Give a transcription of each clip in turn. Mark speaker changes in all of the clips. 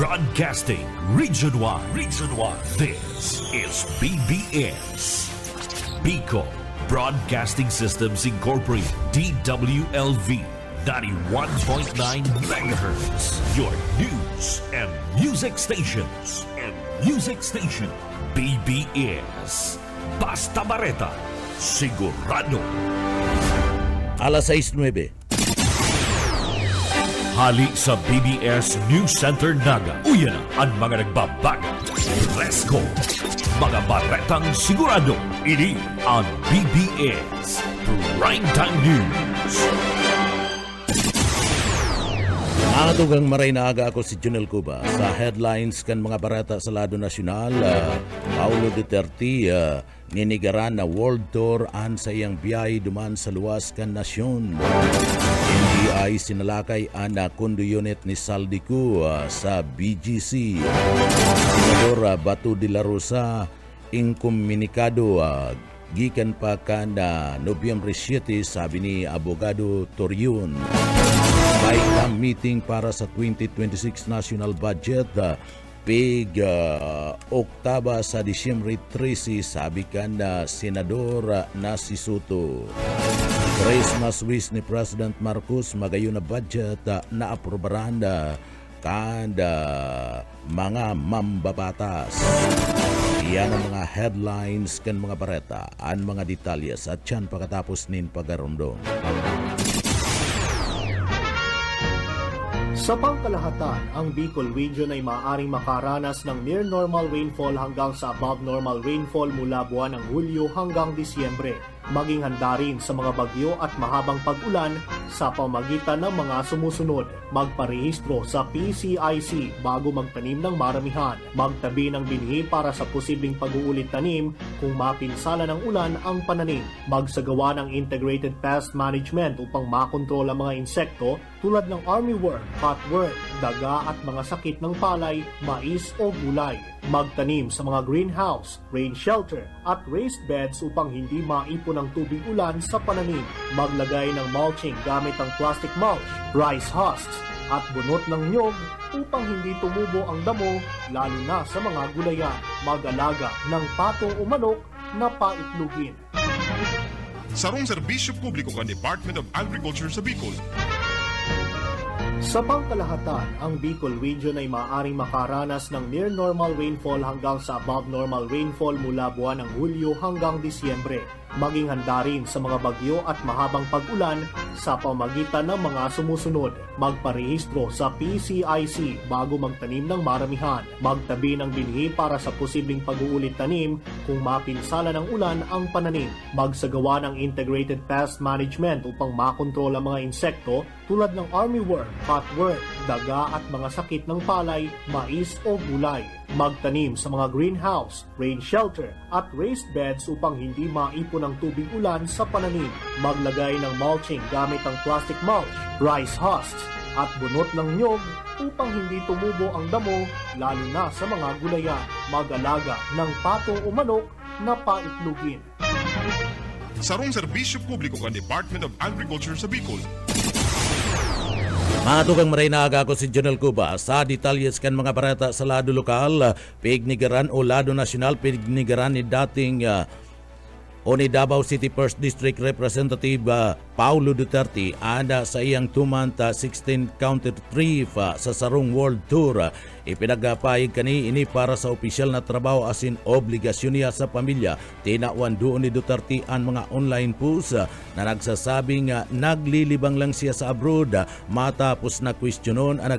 Speaker 1: Broadcasting region-wide. This is BBS. Bicol Broadcasting Systems Incorporated. DWLV 91.9 MHz. Your news and music stations. BBS. Basta Bareta. Sigurado.
Speaker 2: Alas 6:09.
Speaker 1: Hali sa BBS News Center Naga. Uyan ang mga nagbabaga. Presko. Mga baretang sigurado. Ini ang BBS Primetime News.
Speaker 2: Tugang maray na aga ako si Junel Cuba sa headlines kan mga barata sa lado nasyonal. Paulo Duterte ninigaran na world tour an sa iyang biyay duman sa luwas kan nasyon. NBI sinalakay ang kundo unit ni Saldico sa BGC. Senador Bato de la Rosa inkomunikado gikan pa kan Nobyembre 7 sabi ni Abogado Torion. May meeting para sa 2026 national budget Oktaba sa Disyembre 13 sabi kan na Senador na si Soto. Christmas wish ni President Marcos magayon na budget na aprobaran kada mga mambabatas. Iyan ang mga headlines kan mga bareta, ang mga detalyes at yan pagkatapos nin pagarundong.
Speaker 3: Sa pangkalahatan, ang Bicol Region ay maaaring makaranas ng near normal rainfall hanggang sa above normal rainfall mula buwan ng Hulyo hanggang Disyembre. Maging handa rin sa mga bagyo at mahabang pag-ulan sa pamagitan ng mga sumusunod. Magparehistro sa PCIC bago magtanim ng maramihan. Magtabi ng binhi para sa posibleng pag-uulit tanim kung mapinsala ng ulan ang pananim. Magsagawa ng integrated pest management upang makontrol ang mga insekto tulad ng armyworm, cutworm, daga at mga sakit ng palay, mais o gulay. Magtanim sa mga greenhouse, rain shelter at raised beds upang hindi maipon ang tubig ulan sa pananim. Maglagay ng mulching gamit ang plastic mulch, rice husks at bunot ng nyog upang hindi tumubo ang damo lalo na sa mga gulayan. Mag-alaga ng pato o manok na paitlugin.
Speaker 4: Sarong serbisyo publiko kan Department of Agriculture sa Bicol.
Speaker 3: Sa pangkalahatan, ang Bicol Region ay maaaring makaranas ng near normal rainfall hanggang sa above normal rainfall mula buwan ng Hulyo hanggang Disyembre. Maging handa rin sa mga bagyo at mahabang pag-ulan sa pamagitan ng mga sumusunod. Magparehistro sa PCIC bago magtanim ng maramihan. Magtabi ng binhi para sa posibleng pag-uulit tanim kung mapinsala ng ulan ang pananim. Magsagawa ng integrated pest management upang makontrol ang mga insekto tulad ng armyworm, cutworm, daga at mga sakit ng palay, mais o gulay. Magtanim sa mga greenhouse, rain shelter at raised beds upang hindi maipon ang tubig ulan sa pananim. Maglagay ng mulching gamit ang plastic mulch, rice husks at bunot ng nyog upang hindi tumubo ang damo lalo na sa mga gulayan. Mag-alaga ng pato o manok na paitlugin.
Speaker 4: Sarong serbisyo publiko kan Department of Agriculture sa Bicol.
Speaker 2: Mga tugang maray na aga ako si Junel Cuba sa detalyes kan mga barata sa lado lokal, pignigaran o lado nasyonal, pignigaran ni dating ni Davao City 1st District Representative Paulo Duterte anda sa iyang 2-month 16 county trip sa Sarong World Tour. Ipinagpahayag kani ini para sa opisyal na trabaho asin obligasyon niya sa pamilya. Tinawan doon ni Duterte ang mga online posts na nagsasabing naglilibang lang siya sa abroad matapos na kwestiyonon ang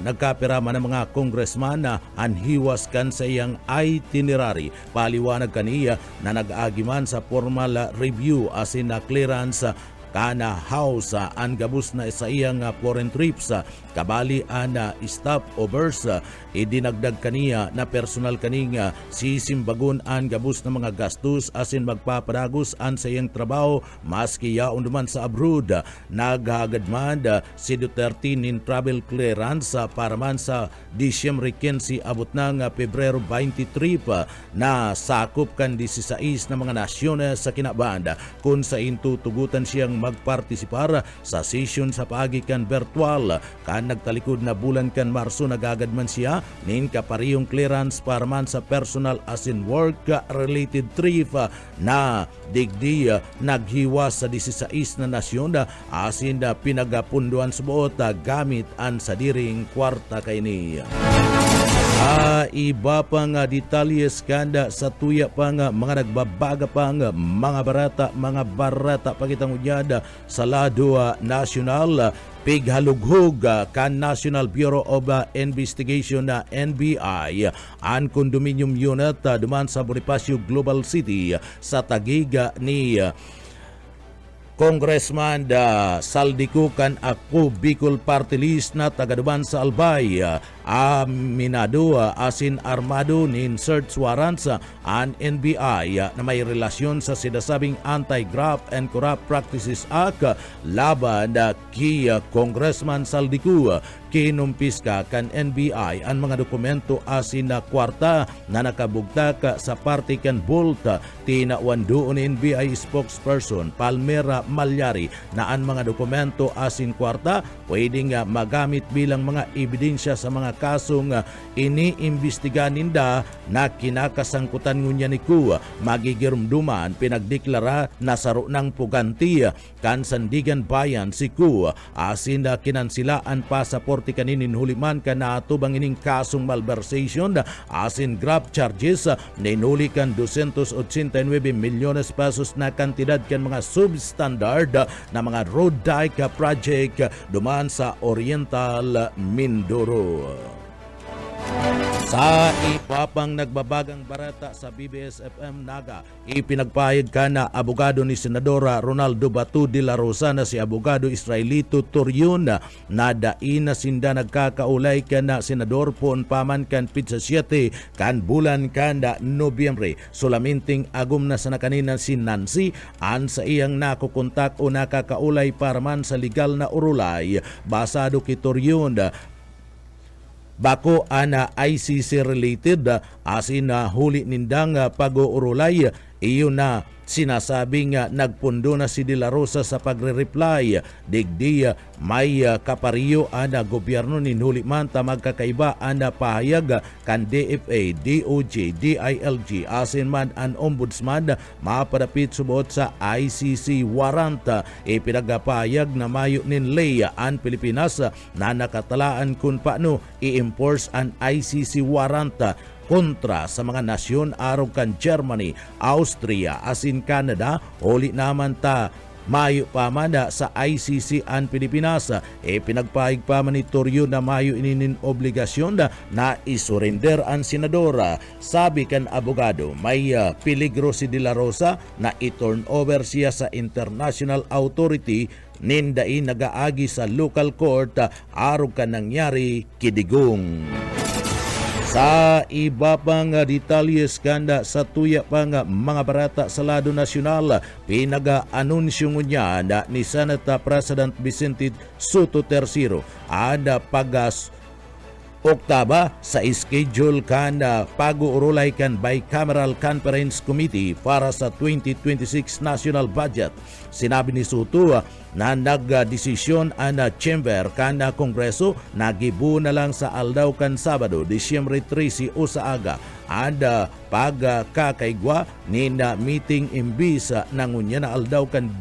Speaker 2: nagkapira man ang mga congressman na anhiwas kan sa iyang itinerary. Paliwanag kaniya na nag-agiman sa formal review asin na clearance kana house ang gabus na sa iyang foreign trips kabali ang stopovers idinagdag kaniya na personal kaning sisimbagon ang gabus na mga gastos asin magpapadagos an sa iyang trabaho maski yaon duman sa abroad. Naghagad man si Duterte nin travel clearance para man sa Disyembre 15 abot ng Pebrero 23 na sakop kan 16 na mga nasyon sa kinabanda kung sa intutugutan siyang magpartisipar sa session sa paagi kan virtual. Kan nagtalikod na bulan kan Marso nagagad man siya nin kaparihong clearance para man sa personal as in work related trip na digdi naghiwas sa 16 na nasyon asin pinagapunduan sa buot gamit an sa diring kwarta kay ni. Iba pang detalyes kanda sa tuya pang mga nagbabaga pang mga barata pagitang unyada sa lado nasyonal pighalughog kan National Bureau of Investigation na NBI ang condominium unit duman sa Bonifacio Global City sa tagig ni Congressman Saldico kan ako Bicol Party List na tagaduman sa Albay aminado asin armado nin search warrants an NBI na may relasyon sa sinasabing Anti-Graft and Corrupt Practices Act laban kay Congressman Saldico. Kinumpiska kan NBI ang mga dokumento asin na kwarta na nakabugtak sa party kan Bolt tinawan doon NBI spokesperson Palmera Malyari na ang mga dokumento asin kwarta pwedeng magamit bilang mga ebidensya sa mga kasong iniimbestigahan ninda na kinakasangkutan ngunya ni Ku magigirumduman pinagdeklara na saro ng puganti kan Sandigan Bayan si Ku asin kinansilaan pasaport kaninin huliman ka na atubang ining kasong malversation asin graft charges ninuli kan 289 milyones pesos na kantidad kan mga substandard na mga road dike project duman sa Oriental Mindoro. Sa ipapang nagbabagang barata sa BBS-FM Naga, ipinagpahid ka na abogado ni Senadora Ronaldo Batu de la Rosa na si abogado Israelito Torion na dain na sinda nagkakaulay ka na Senador pon paman kan pizza 7 kan bulan kan da Nobyembre. Sulaminting agum na sa nakanina si Nancy an sa iyang nakukontak o nakakaulay para man sa legal na urulay. Basado ki Torion bako ana ICC related asin na huli nindang pag-uurulay iyon na sinasabing nagpundo na si De La Rosa sa pagre-reply digdi may kapariyo ana gobyerno ninhuli man ta magkakaiba ana pahayag kan DFA, DOJ, DILG asin man an ombudsman mapadapit subot sa ICC warrant ipinagpahayag na mayo nin ley an Pilipinas na nakatalaan kung paano i-enforce an ICC warrant kontra sa mga nasyon arog kan Germany, Austria, asin Canada, huli naman ta mayo pa man sa ICC an Pilipinas. Pinagpahig pa man ni Torrio na mayo ininin obligasyon na isurrender ang senadora. Sabi kan abogado, may peligro si De La Rosa na i-turn over siya sa international authority ninday nagaagi sa local court arog kan nangyari kidigong. Sa iba pang detalyes kanda sa tuya pang mga barata sa lado nasyonal, pinaga-anunsyo niya na ni Senate President Vicente Soto III ada pagas Oktaba sa schedule kan pag-uurulay kan Bicameral Conference Committee para sa 2026 national budget. Sinabi ni Soto na nagdesisyon ang chamber kan Kongreso nagibu na lang sa aldaw kan Sabado, Disyembre 13 o sa aga. Ada pagkakaigwa ni na meeting imbis nangunya na aldaw kan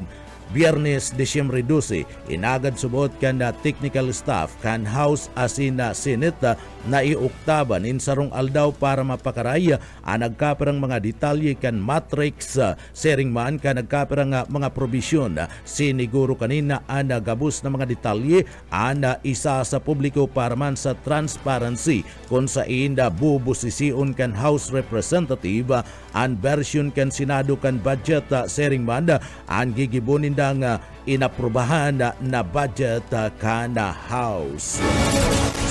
Speaker 2: Biyernes, Disyembre 12, inagad subot kan na technical staff kan House asin na Senate na ioktaban insarong aldaw para mapakaraya ang nagkaperang mga detalye kan matrix sering man kan nagkaperang mga probisyon. Siniguro kanina ang nagabos na mga detalye ang isa sa publiko para man sa transparency kung sa inda bubusisiun kan House Representative ang version kan Senado kan budget sering man ang gigibunin nga inaprubahan na budget kana House.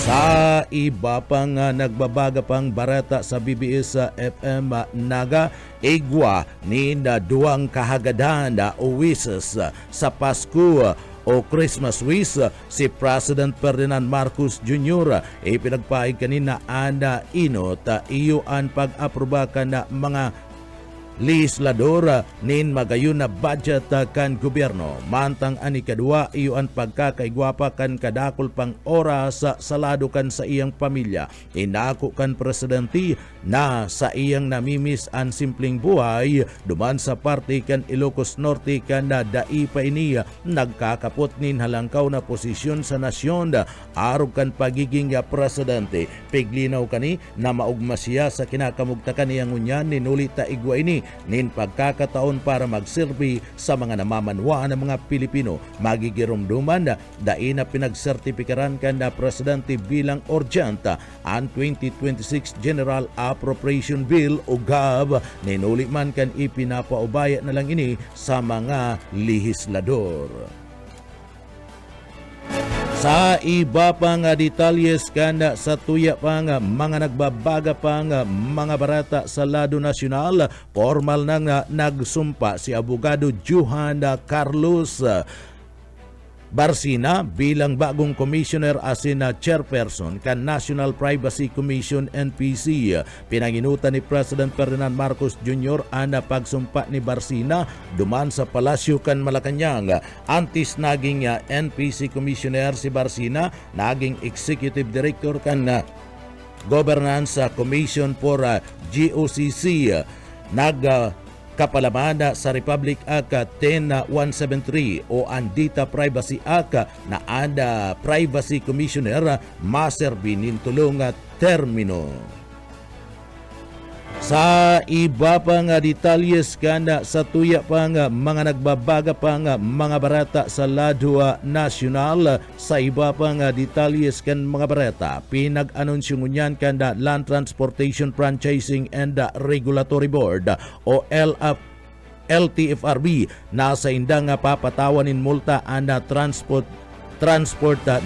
Speaker 2: Sa iba pang nagbabaga pang barata sa BBS FM Naga, igwa ni na duwang kahagadan o wishes sa Pasko o Christmas wish si President Ferdinand Marcos Jr. Ipinagpahig kanina ana inot iyo ang pag-aproba ka na mga legislador nin magayon na budget kan gobyerno. Mantang ani kadua iyo ang pagkakaigwapa kan kadakol pang oras sa lado kan sa iyang pamilya. Inako kan presidente na sa iyang namimis ang simpleng buhay duman sa parte kan Ilocos Norte kan na dai pa ini nagkakapot nin halangkaw na posisyon sa nasyon arog kan pagiging presidente. Piglinaw kani na maugma siya sa kinakamugtakan niyang unyan ninuli ta igwa ini nin pagkakataon para magsilbi sa mga namamanwaan ng mga Pilipino. Magigirumduman dai na pinagsertipikaran kan na presidente bilang urgent ang 2026 General Appropriation Bill o GAB. Ninuli man kan ipinapaubaya na lang ini sa mga legislador. Sa iba pang detalyes kan sa tuya pang mga nagbabaga pang mga barata sa lado nasyonal, formal nang nagsumpa si Abogado Johan Carlos Barsina bilang bagong commissioner asin na chairperson kan National Privacy Commission NPC. Pinanginutan ni President Ferdinand Marcos Jr. ang pagsumpa ni Barsina duman sa palasyo kan Malacanang. Antes naging NPC commissioner si Barsina, naging executive director kan Governance Commission for GOCC. Kapalamana sa Republic Act 10173 o ang Data Privacy Act na ada Privacy Commissioner maserbi nin tulong termino. Sa iba pang detalyes kan sa tuya pang mga nagbabaga pang mga barata sa lado nasyonal, sa iba pang detalyes kan mga barata pinag-anunsyo ngunyan kan Land Transportation Franchising and Regulatory Board o LTFRB na sa indang papatawanin multa ang Transport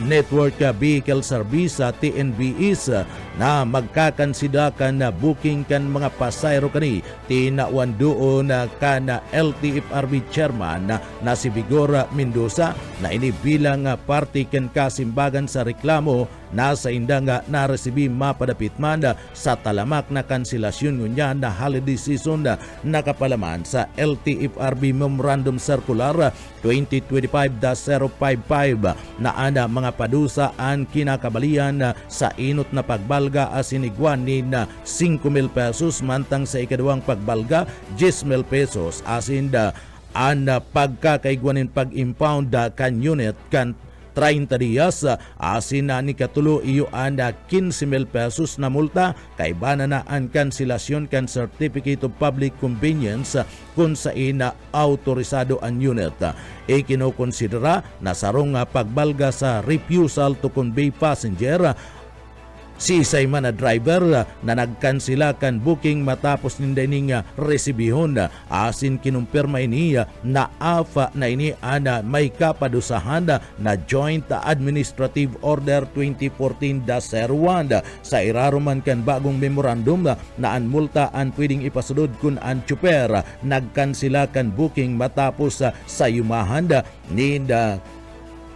Speaker 2: Network Vehicle Service TNVS na magkakansidakan na booking kan mga pasayro kani. Tinawan doon kan LTFRB chairman na si Vigor Mendoza na ini bilang parte kan kasimbagan sa reklamo na sa indang naresibi mapadapit man sa talamak na kanselasyon ngunya na holiday season na kapalaman sa LTFRB Memorandum Circular 2025-055 na ana mga padusa ang kinakabalian sa inot na pagbalga asinigwan ni 5,000 pesos mantang sa ikaduang pagbalga 10,000 pesos asin ang pagkakaigwanin pag-impound kan unit kan 30 días asin na ni katulo iyo anda 15,000 pesos na multa kay bana na ang kanselasyon kan Certificate of Public Convenience kung sa ina autorisado ang unit. Ikinokonsidera na sarong pagbalga sa refusal to convey passenger si isay man na driver na nagkansila kan booking matapos ninday ning resibihon asin kinumpirma ini na AFA na ini ana may kapadusahan na Joint Administrative Order 2014-01 sa iraruman kan bagong memorandum na ang multa ang pwedeng ipasulod kun ang tsuper nagkansila kan booking matapos sa yumahan ni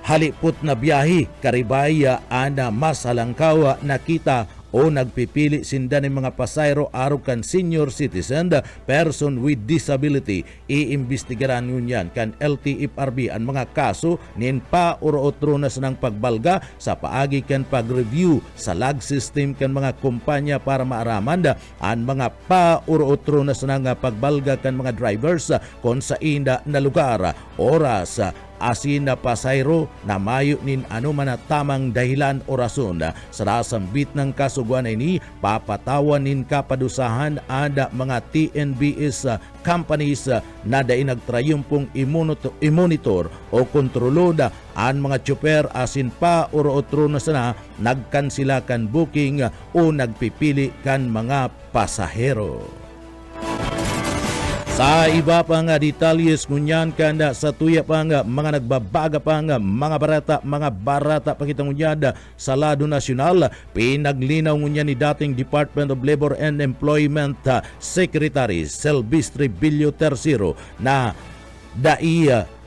Speaker 2: halipot na biyahe karibaya ana mas halangkaw na kita o nagpipili sinda ng mga pasayro arog kan senior citizen, person with disability. Iimbestigaran ngunyan kan LTFRB ang mga kaso nin pauro-otronas ng pagbalga sa paagi kan pag-review sa lag system kan mga kumpanya para maaraman ang mga pauro-otronas ng pagbalga kan mga drivers kung sa inda na lugar, oras, asin na pasayro na mayo nin anuman na tamang dahilan o rason. Sa rasambit ng kasuguan ini, papatawan nin kapadusahan ada mga TNBS companies na dahi nagtrayumpong imonitor o kontroloda ang mga tsuper asin pa uro-otro na sana nagkansilakan booking o nagpipili kan mga pasahero. Sa iba pang detalyes ngunyan kanda sa tuya pang mga nagbabaga pang mga barata pakitang ngunyan sa lado nasyonal, pinaglinaw ngunyan ni dating Department of Labor and Employment Secretary Silvestre Bilio III na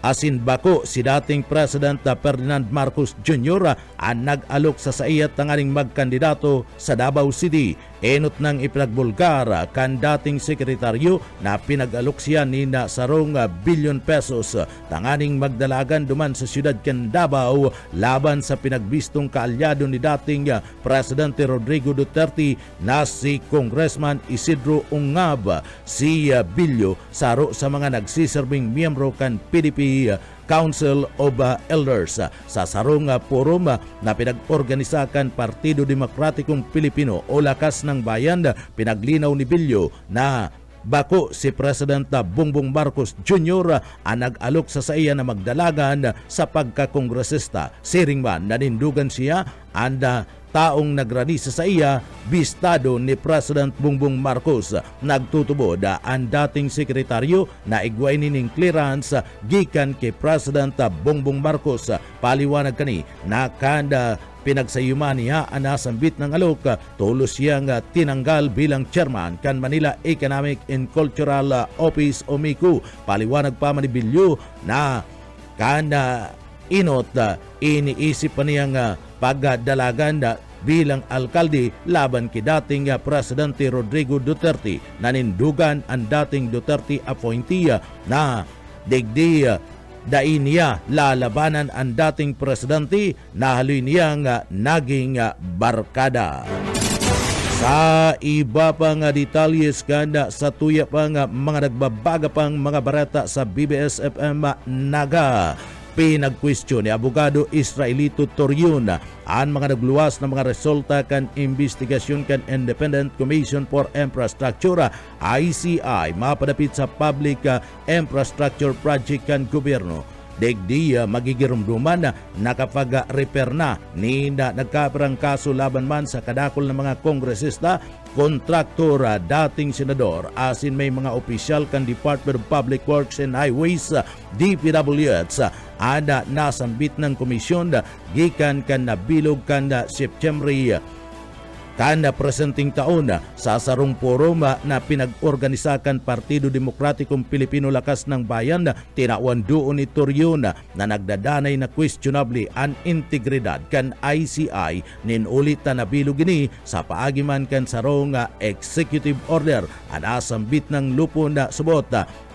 Speaker 2: asin bako si dating President Ferdinand Marcos Jr. Ang nag-alok sa saiyat tanganing magkandidato sa Davao City. Enot nang ipinagbulgar kan dating sekretaryo na pinag-alok siya ni na sarong bilyon pesos tanganing magdalagan duman sa siyudad kan Davao laban sa pinagbistong kaalyado ni dating Presidente Rodrigo Duterte na si Congressman Isidro Ungab. Si Bilyo saro sa mga nagsiserving miyembro kan PDP Council of Elders sa sarong forum na pinag-organisakan Partido Demokratikong Pilipino o Lakas ng Bayan. Pinaglinaw ni Bilyo na bako si President Bongbong Marcos Jr. ang nag-alok sa iya na magdalagan sa pagkakongresista. Siring man nanindugan siya ang taong nagranisa sa iya bistado ni President Bongbong Marcos. Nagtutubod ang dating sekretaryo na igway ning clearance gikan kay President Bongbong Marcos. Paliwanag kani na kada pinagsayuman niya ang nasambit ng alok, tulos siyang tinanggal bilang chairman kan Manila Economic and Cultural Office o MICU. Paliwanag pa man ni Bilyo na kada inot iniisip pa niyang pagdalagan bilang alkalde laban kay dating Presidente Rodrigo Duterte. Nanindugan ang dating Duterte appointee na digdi dain niya lalabanan ang dating presidente na haloy niyang naging barkada. Sa iba pang detalyes kanda sa tuya pang mga nagbabaga pang mga barata sa BBS FM Naga. Pinag-question ni Abogado Israelito Torion ang mga nagluwas na mga resulta kan investigasyon kan Independent Commission for Infrastructure ICI mapadapit sa Public Infrastructure Project kan gobyerno. Degdi magigirumduman na kapag repair na ni nagkaparang kaso laban man sa kadakol ng mga kongresista, kontraktor, dating senador, asin may mga opisyal kan Department of Public Works and Highways DPWH ada nasambit ng komisyon gikan kan nabilog kan September kada presenting taon sa sarong forum na pinag-organisakan Partido Demokratikong Pilipino Lakas ng Bayan. Tinawan doon ni Torion na nagdadanay na questionably ang integridad kan ICI ninulit na nabilog ini sa paagiman kan sarong executive order ang asambit ng lupon na subot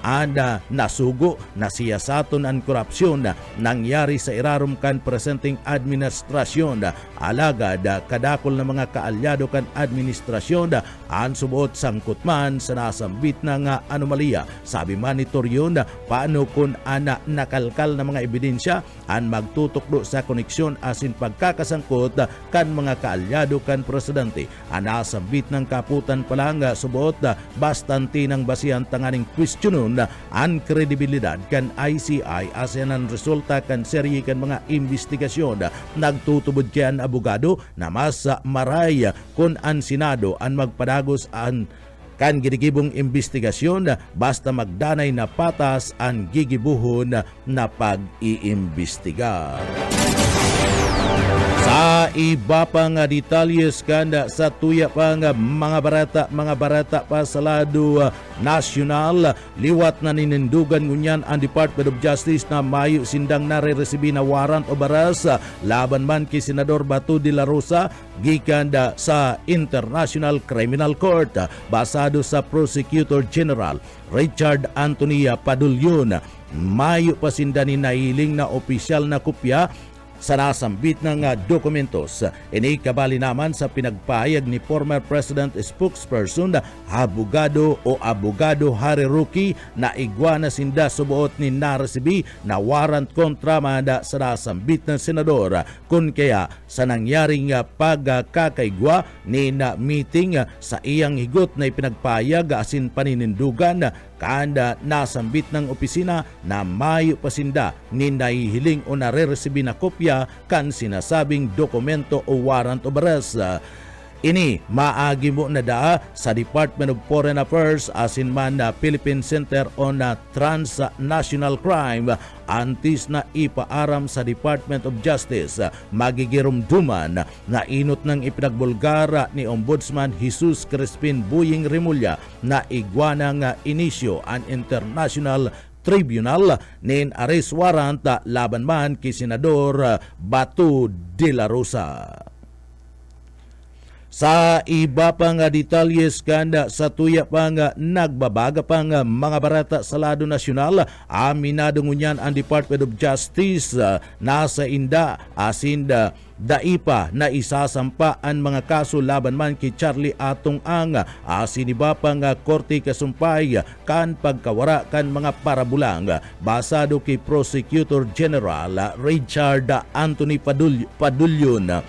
Speaker 2: ada nasugo na siyasaton ang korupsyon nangyari sa irarom kan presenting administrasyon. Alagad kadakol na mga kaalyado kan administrasyon ang subuot sangkot man sa nasambit ng anomalya. Sabi man ni Torion, paano kung ana nakalkal na mga ebidensya ang magtutukdo sa koneksyon asin pagkakasangkot kan mga kaalyado kan presidente. Ang nasambit ng kaputan palang subuot bastante ng basihan tanganing kwestiyonon ang kredibilidad kan ICI asin ang resulta kan serye kan mga investigasyon. Nagtutubod kay ang abogado na mas maray kung ang Senado ang magpadagos ang kan ginigibong investigasyon basta magdanay na patas ang gigibuhon na pag-iimbestiga. Sa iba pang detalyes kanda sa tuya pang mga barata pa sa lado nasyonal, liwat na ninindugan ngunyan ang Department of Justice na mayo sindang nare-resibi na warrant o baras laban man kay Senador Bato de la Rosa gikan sa International Criminal Court. Basado sa Prosecutor General Richard Anthony Padulyon, mayo pa sinda ni nahiling na opisyal na kopya sa nasambit ng dokumentos. Ini kabali naman sa pinagpahayag ni former President spokesperson Abogado Harry Roque na igwa na sinda subuot ni naresibi na warrant kontra manda sa nasambit ng senador. Kun kaya sa nangyaring pagkakaigwa ni na meeting sa iyang higot na ipinagpahayag asin paninindugan kanda nasambit ng opisina na mayo pasinda ni nahihiling o nare-resibi na kopya kan sinasabing dokumento o warrant of arrest. Ini maagi mo na daa sa Department of Foreign Affairs asin man na Philippine Center on Transnational Crime antis na ipaaram sa Department of Justice. Magigirumduman na inot ng ipinagbulgara ni Ombudsman Jesus Crispin Buying Remulla na igwanang inisyo an international Tribunal nin arrest warrant laban man kay Senador Bato de la Rosa. Sa iba pang detalyes kanda sa tuya pang nagbabaga pang mga barata sa lado nasyonal, aminado ngunyan ang Department of Justice nasa inda asinda daipa na isasampa ang mga kaso laban man kay Charlie Atong ang asiniba pang korte kasumpay kan pagkawara kan mga parabulang basado kay Prosecutor General Richard Anthony Padulyon.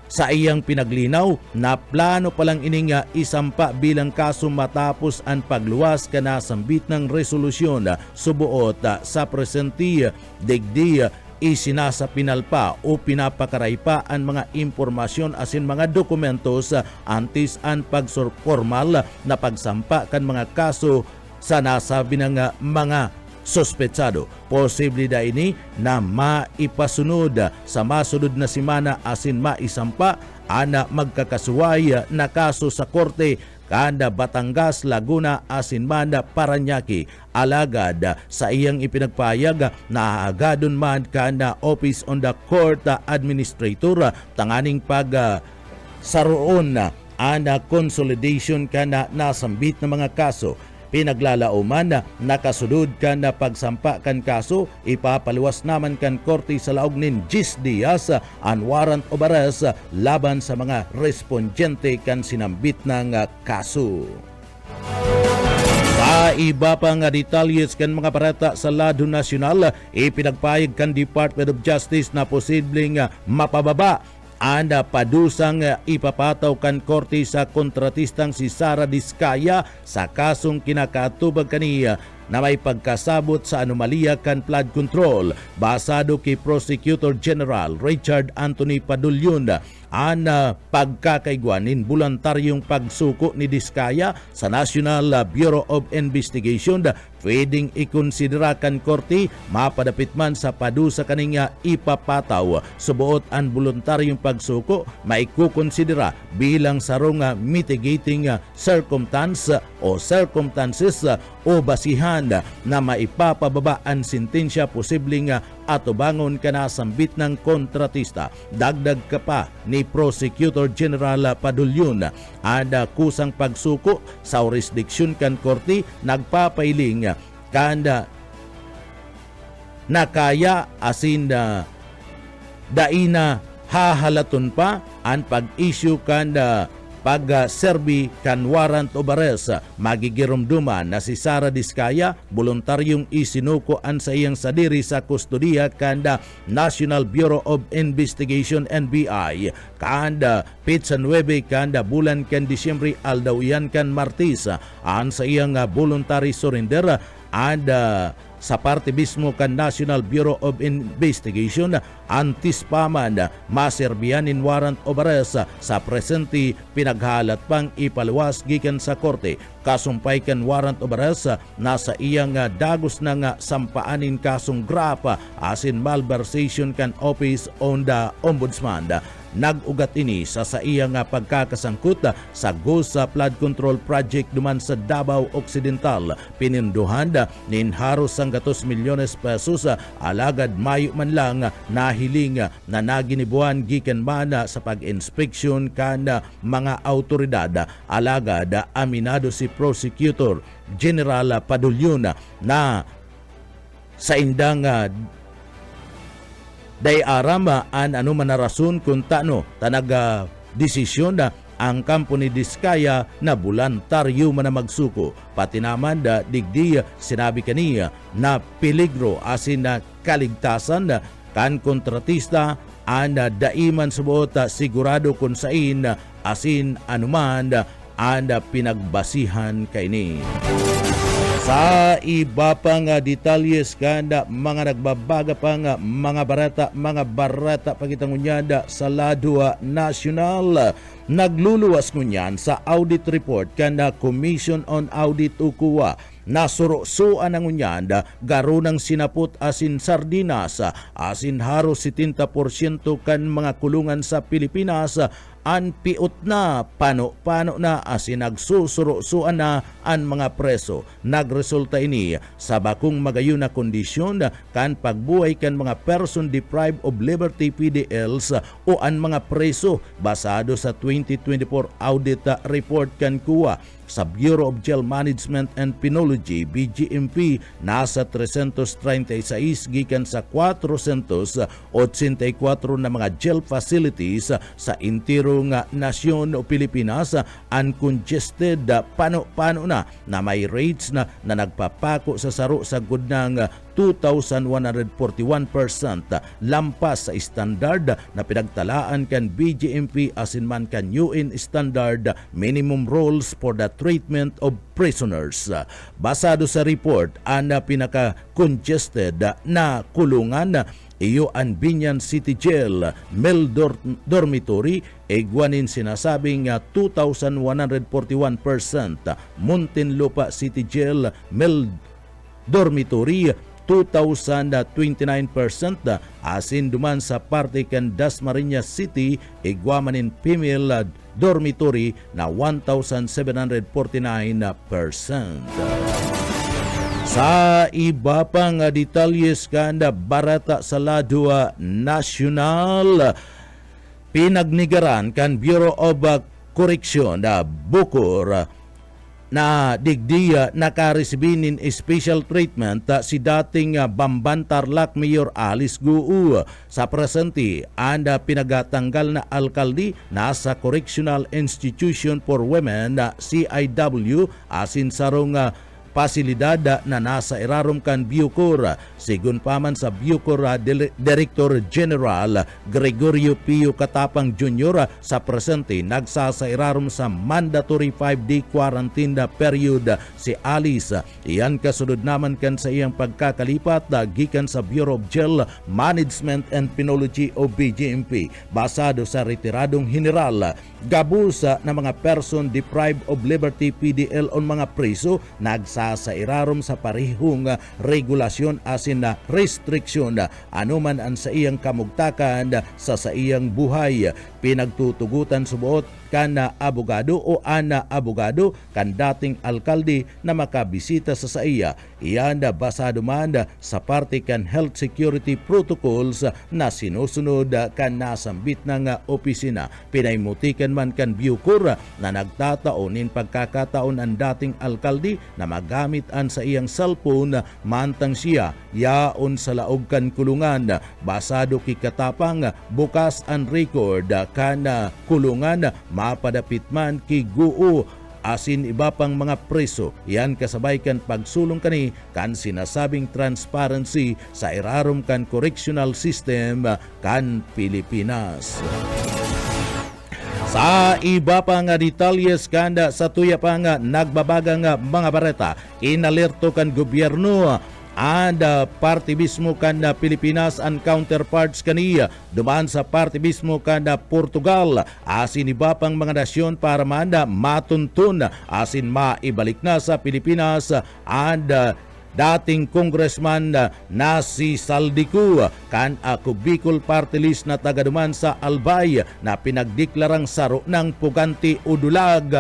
Speaker 2: Sa iyang pinaglinaw na plano palang ining isampa bilang kaso matapos ang pagluwas kanasambit ng resolusyon subuot sa presenti digdi isinasapinal pa o pinapakaray pa ang mga impormasyon asin mga dokumentos antes ang pagformal na pagsampa kan mga kaso sa nasabi ng mga sospetsado. Posible da ini na maipasunod sa masunod na simana asin maisampa ana magkakasuway na kaso sa korte kanda Batangas, Laguna asin Manda, Paranaque. Alagad sa iyang ipinagpayag na agadon man kanda Office on the Court Administrator tanganing pag saroon ana consolidation kana nasambit na mga kaso. Pinaglalauman na nakasunod kan na pagsampa kan kaso, ipapaluwas naman kan korte sa laog nin 10 dias ang warrant of arrest laban sa mga respondyente kan sinambit ng kaso. Sa iba pang detalyes kan mga parata sa lado nasyonal, ipinagpayag kan Department of Justice na posibleng mapababa ang padusang ipapataw kan korte sa kontratistang si Sara Diskaya sa kasong kinakatubag kaniya na may pagkasabot sa anomalya kan flood control basado kay Prosecutor General Richard Anthony Padulyon. Ang pagkakaigwanin voluntaryong pagsuko ni Diskaya sa National Bureau of Investigation pwedeng ikonsidera kan korte mapadapit man sa padusa kaninga ipapataw subuot ang voluntaryong pagsuko maikukonsidera bilang sarong mitigating circumstance o circumstances o basihan na maipapababa ang sentensya posibleng atubangon kanasambit ng kontratista. Dagdag ka pa ni Prosecutor General Padulyon ada kusang pagsuko sa jurisdiksyon kan korte nagpapailing kanda nakaya asin daina hahalaton pa ang pag-issue kanda pag-serbi kan warrant of arrest. Magigirumduman na si Sara Diskaya voluntaryong isinuko an sa iyang sadiri sa kustodiya kanda National Bureau of Investigation NBI kanda Pitsa 9 kanda bulan kan Disyembre aldawian kan Martis an sa iyang voluntary surrender and sa parte mismo kan National Bureau of Investigation antis paman maserbian in warrant of arrest sa presente pinaghalat pang ipaluwas gikan sa korte kasumpay kan warrant of arrest nasa iyang dagos ng sampaanin kasong grapa asin malversation kan Office on the Ombudsman. Nag-ugat ini sa iyang pagkakasangkot sa GOSA Flood Control Project duman sa Davao Occidental. Pininduhan nin haros ang 2 milyones pesos alagad mayo man lang nahiling na naginibuan gikan man sa pag-inspeksyon kan mga autoridad. Alagad aminado si Prosecutor General Padulyon na sa indang day arama an anuman na rason kung tano tanaga desisyon na ang kampo ni Diskaya na voluntaryo man na magsuko. Pati naman digdi sinabi kaniya na peligro asin na kaligtasan kan kontratista an daiman subuot sigurado kung sain asin anuman an pinagbasihan kaini. Sa iba pang detalyes kanda mga nagbabaga pang mga barata pagitangunyada sa lado nasyonal. Nagluluwas ngunyan sa audit report kanda Commission on Audit UKUA nasurusuan ang unyan garo ng sinapot asin sardinas asin haros 70% kan mga kulungan sa Pilipinas an piot na pano na asin nagsusurusuan na ang mga preso. Nagresulta ini sa bakong magayon na kondisyon kan pagbuhay kan mga person deprived of liberty PDLs o ang mga preso basado sa 2024 audit report kan kuwa sa Bureau of Jail Management and Penology BGMP nasa 336 gikan sa 484 na mga jail facilities sa intirong nasyon o Pilipinas uncongested pano na may rates na nagpapako sa saro sa gudnang 2,141% lampas sa standard na pinagtalaan kan BGMP asin man kan UN standard minimum rules for the treatment of prisoners. Basado sa report, ang pinaka-congested na kulungan iyo ang Binyan City Jail Mel Dormitory igwanin sinasabing 2,141%. Muntinlupa City Jail Mel Dormitory 2,029%. Asin duman sa parte kan Dasmariñas City igwamanin female dormitory na 1,749%. Sa iba pang detalyes kanda barata sa lado nasyonal, pinagnigaran kan Bureau of Correction na Bukor na digdiya nakaresibinin special treatment si dating Bamban Tarlac Mayor Alice Guu. Sa presente, anda pinagatanggal na alkalde nasa Correctional Institution for Women CIW asin sarong pasilidad na nasa irarom kan Bucor. Sigun paman sa Bucor Director General Gregorio Pio Katapang Jr. sa presente nagsasa irarom sa mandatory 5-day quarantine period si Alice. Iyan kasunod naman kan sa iyang pagkakalipat gikan sa Bureau of Jail Management and Penology o BGMP. Basado sa retiradong general, gabus na mga person deprived of liberty PDL on mga preso nagsasa irarom sa parehong regulasyon asin na restriksyon anuman ang sa iyang kamugtakan sa iyang buhay. Pinagtutugutan subuot kan abogado o ana abogado kan dating alkalde na makabisita sa iya. Iyan basado man sa parte kan health security protocols na sinusunod kan nasambit ng opisina. Pinaimutikan man kan Bucor na nagtataonin pagkakataon ang dating alkalde na magamit an sa iyang cellphone mantang siya yaon sa laog kan kulungan. Basado kikatapang bukas ang record kan kulungan mapadapit man ki Guu asin iba pang mga preso. Yan kasabay kan pagsulong kani kan sinasabing transparency sa irarom kan correctional system kan Pilipinas. Sa iba pang detalyes kanda sa tuya pang nagbabagang mga bareta, inalerto kan gobyerno and party mismo kan Pilipinas and counterparts kaniya dumaan sa party mismo kan Portugal asin iba pang mga nasyon para manda matuntun asin maibalik na sa Pilipinas and dating congressman na si Saldico kan ako Bicol Party List na tagaduman sa Albay na pinagdeklarang saro ng Puganti Udulag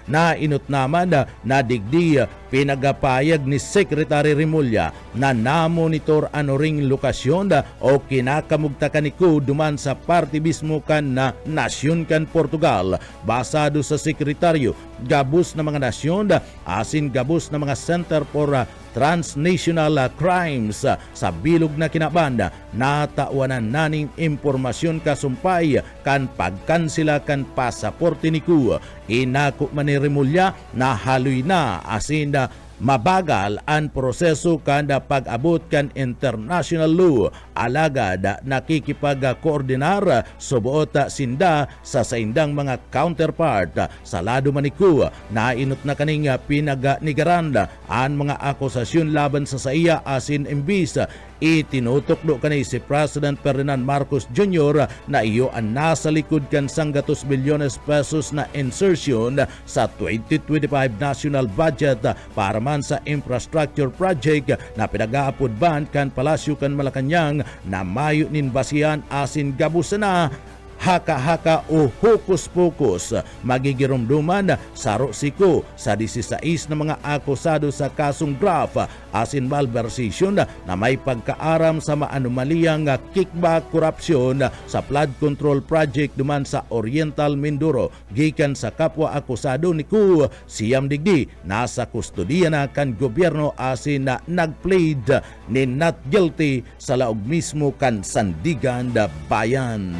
Speaker 2: na inut naman na digdi pinagapayag ni Secretary Remulla na namonitor anoring lokasyon o kinakamugta kaniko duman sa party mismo kan na nasyon kan Portugal. Basado sa sekretaryo, gabus na mga nasyon asin gabus na mga Center for Transnational Crimes sa bilog na kinabanda natawanan naning impormasyon kasumpay kan pagkansila kan pasaporte ni Ku. Inako man ni Remulla na haloy na asin mabagal ang proseso kada pag-abot kan international law alagad nakikipag-koordinar subuot sinda sa saindang mga counterpart sa lado maniku. Nainot na kaning pinag-nigaran ang mga akusasyon laban sa iya asin imbis itinutukdo kanay si President Ferdinand Marcos Jr. na iyo ang nasa likod kan sanggatos bilyones pesos na insertion sa 2025 national budget para naman sa infrastructure project na pinag-aapod ban kan Palasyo kan Malacañang na mayo nin basihan asin gabusan na haka-haka o hokus-pokus magigirumduman sa siko sa 16 na mga akusado sa kasong graft asin malversation na may pagkaaram sa maanumaliyang kickback korupsyon sa flood control project duman sa Oriental Mindoro gikan sa kapwa akusado ni Ku Siyam Digdi nasa kustodiya na kan gobyerno asin na nagplead ni not guilty sa laog mismo kan Sandigan Bayan.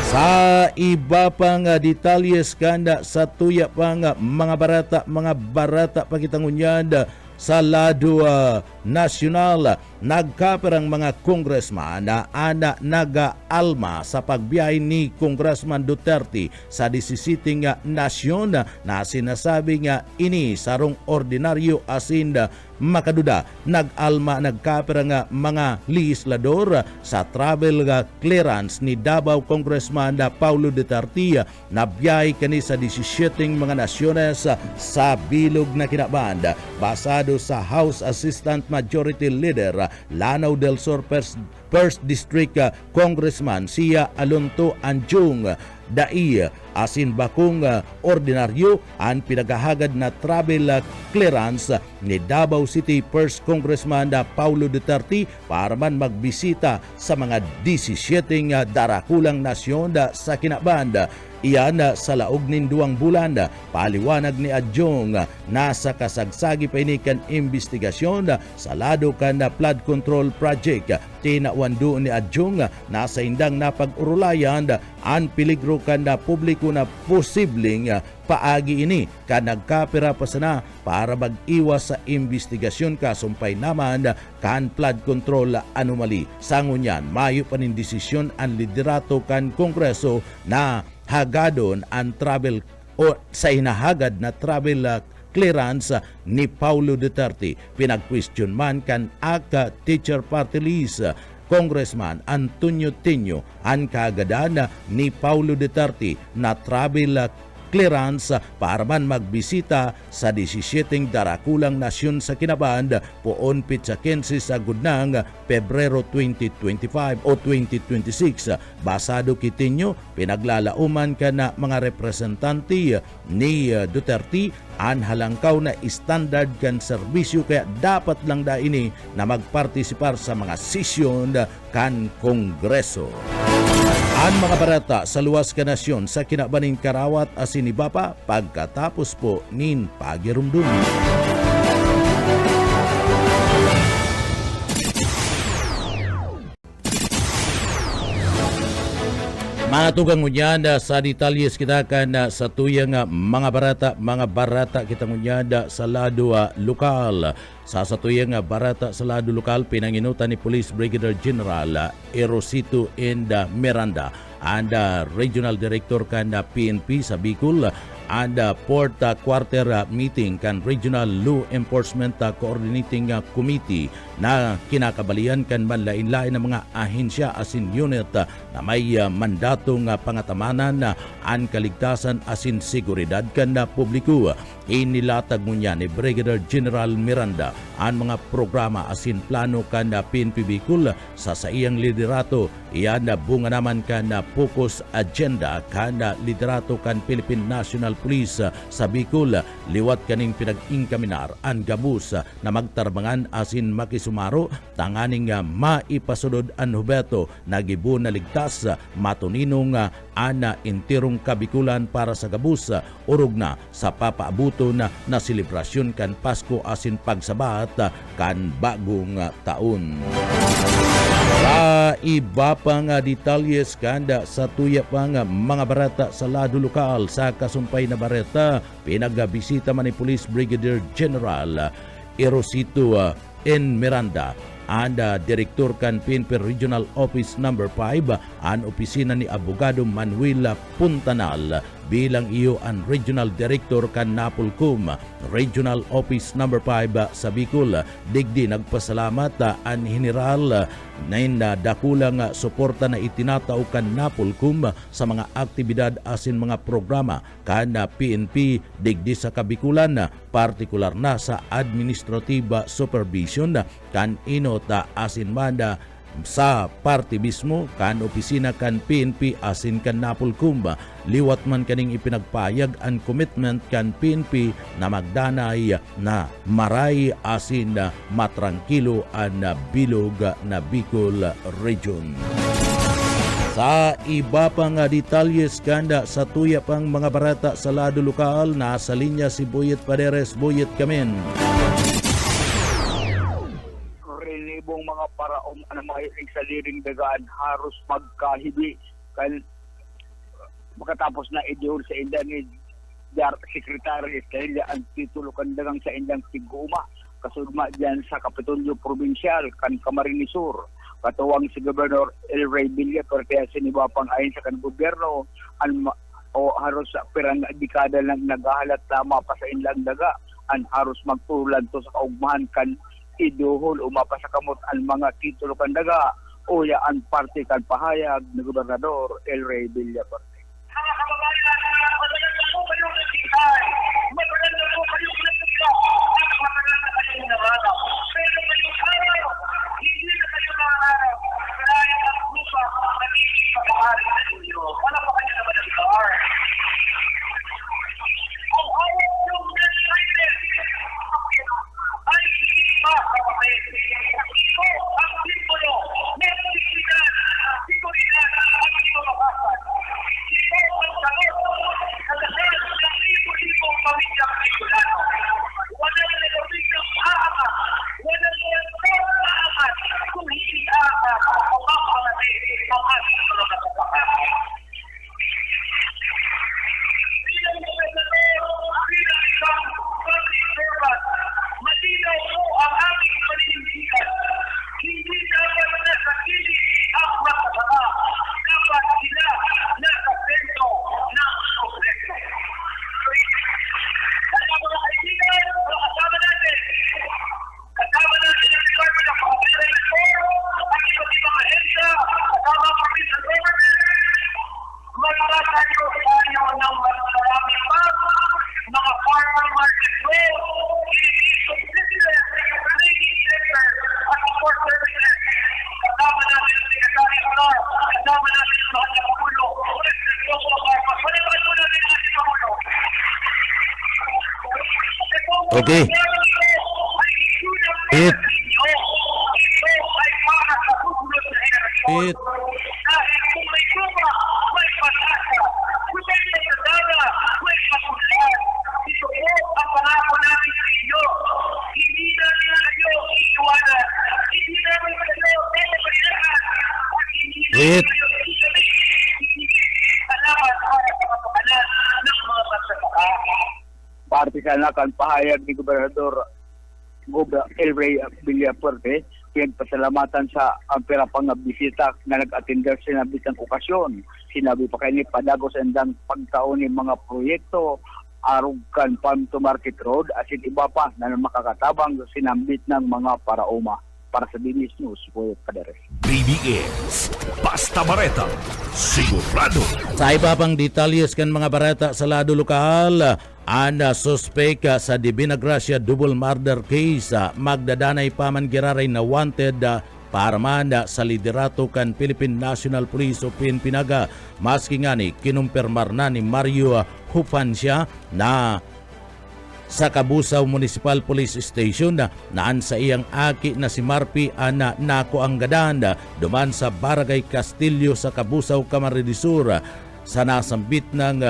Speaker 2: Sa iba pang detalyes kanda sa tuya pang mga barata pakitangunyad sa lado nasyonal nagkaperang mga kongresman na nag-alma sa pagbiyahe ni Congressman Duterte sa 17 nasyon na sinasabi nga ini sarong ordinaryo asin makaduda nag-alma nagkaperang mga legislador sa travel clearance ni Davao Congressman Paulo Duterte na biyahe kani sa 17 mga nasyones sa bilog na kinaband basado sa House Assistant Majority Leader Lanao del Sur First District Congressman Sia Alonto Anjung dai asin bakong ordinaryo ang pinagahagad na travel clearance ni Davao City First Congressman Paulo Duterte para man magbisita sa mga 17 darakulang nasyon sa kinaband. Iyan sa laog nin 2 bulan, paliwanag ni Adjong nasa kasagsagi pa ini kan investigasyon sa lado kan flood control project. Tinawando ni Adjong nasa indang napag-urulayan ang peligro kan publiko na posibleng paagi ini kan nagkapira pa sana para mag-iwas sa investigasyon kasumpay naman kan flood control anomaly. Sangunyan, mayo pa nin desisyon ang liderato kan Kongreso na hagadon ang travel o sa inahagad na travel clearance ni Paulo Duterte. Pinag-question man kan aka teacher party list Congressman Antonio Teño ang kaagadan ni Paulo Duterte na travel clearance para man magbisita sa 17 darakulang nasyon sa kinaband poon pitsa 15 sa gudnang Pebrero 2025 o 2026. Basado kitinyo, pinaglalauman ka na mga representante ni Duterte ang halangkaw na standard kan serbisyo kaya dapat lang da ini na magpartisipar sa mga sesyon kan Kongreso. Ang mga barata sa luwas ka nasyon sa kinabaning karawat asin ibapa pagkatapos po nin pagirumdum. Mga tugang ngunyada sa detalyes kita kan sa tuyang mga barata kita ngunyada sa lado lokal. Sa tuyang barata sa lado lokal, pinanginutan ni Police Brigadier General Erosito Enda Miranda and Regional Director kan PNP sa Bicol and Port Quarter meeting kan Regional Law Enforcement Coordinating Committee na kinakabalian kan manlain-lain ng mga ahensya asin unit na may mandatong pangatamanan ang kaligtasan asin seguridad kan publiko. Inilatag mo niya ni Brigadier General Miranda ang mga programa asin plano kan PNP Bicol sa iyang liderato. Iyan na bunga naman kan focus agenda kan liderato kan Philippine National Police sa Bicol. Liwat kaning pinag-ingkaminar ang gabus na magtarbangan asin makisumaro tanganing maipasunod ang hubeto na gibu na ligtas matuninong ana intirong kabikulan para sa gabus urog na sa papaabuton na selebrasyon kan Pasko asin pagsabat kan bagong taon. Sa iba pang detalyes kanda sa tuya pang mga barata sa lado lokal sa kasumpay na bareta, pinagabisita man ni Police Brigadier General Erosito N. Miranda and Direktor kan PNP Regional Office No. 5 ang opisina ni Abogado Manuel Puntanal bilang iyo ang Regional Director kan Napolcom Regional Office No. 5 sa Bicol. Digdi nagpasalamat ang General na dakulang suporta na itinatao kan Napolcom sa mga aktibidad asin mga programa kan PNP digdi sa Kabikulan, partikular na sa administrative supervision kan inota asin manda sa party mismo kan opisina kan PNP asin kan Napolcom. Liwat man kaning ipinagpayag ang commitment kan PNP na magdanay na maray asin matrangkilo ang bilog na Bicol Region. Sa iba pang detalyes kanda sa tuya pang mga barata sa lado lokal, nasa linya si Boyet Paderes. Boyet Kamen.
Speaker 5: Ibong mga paraong na mahilig sa liring dagaan haros magkahibi kan makatapos na idihor sa indan ni Secretary kaya ang titulo kan dagang sa indang Tiguma kasugma diyan sa Kapitolyo Provincial kan Camarines Sur katuwang si Gobernador El Rey Villa kaya sinibapang ayon sa kan gobyerno o haros sa pirang dekada lang nagahalat tama pa sa inlang daga an haros magtulan to sa kaugmahan kan iduhol umapasakamot ang mga titulo kan daga o yaan parte kan pahayag ni Gobernador El Rey Villa.
Speaker 2: Okay. It. It.
Speaker 5: Parte sana kan pahayag ni Gobernador El Rey Villa pinagpasalamatan sa ang pera pang bisita na nag-attender sa nabitang okasyon. Sinabi pa kayo ni Padagos andang pagtaon ng mga proyekto Arugan Farm to Market Road asin iba pa na makakatabang sinambit ng mga paraoma. Para sa Bilis News, Boyet Paderes.
Speaker 1: BBS, Basta Bareta, sigurado.
Speaker 2: Sa iba pang detalyes kan mga barata sa lado lokal, ang suspect sa Divina Gracia double murder case magdadanay pa man giraray na wanted para man sa liderato kan Philippine National Police o PNP naga. Maski nga ni kinumpirmar na ni Mario Hufancia na sa Kabusaw Municipal Police Station na naan sa iyang aki na si Marpi ana nako ang gadan duman sa Barangay Castillo sa Kabusaw, Camarines Sur sa nasambit ng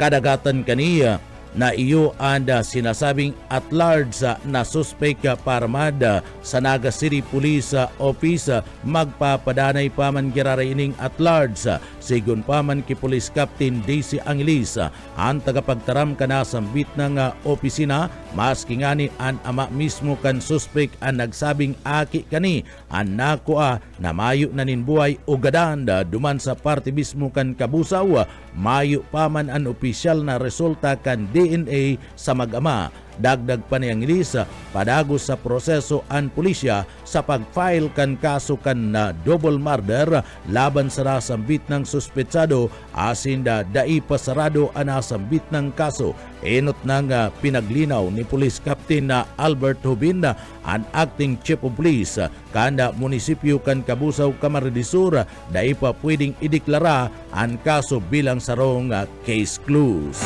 Speaker 2: kadagatan kaniya na iyo ang sinasabing at large na suspect parmada sa Naga City Police Office magpapadanay paman giraraining at large sigun paman ki Police Captain Daisy Angelis ang tagapagtaram kana sambit ng opisina maski ngani an ama mismo kan suspek ang nagsabing aki kani an nakuha na mayo na ninbuhay o gadanda duman sa parte mismo kan kabusaw, mayo paman an opisyal na resulta kan DNA sa mag-ama. Dagdag pa niyang ilisa, padagos sa proseso ang pulisya sa pag-file kan kaso kan na double murder laban sa nasambit ng suspetsado asin dai pasarado ang nasambit ng kaso. Enot nang pinaglinaw ni Police Captain na Albert Hubin ang acting chief of police kanda munisipyo kan Kabusaw, Camarines Sur, dai pa pwedeng ideklara ang kaso bilang sarong case closed.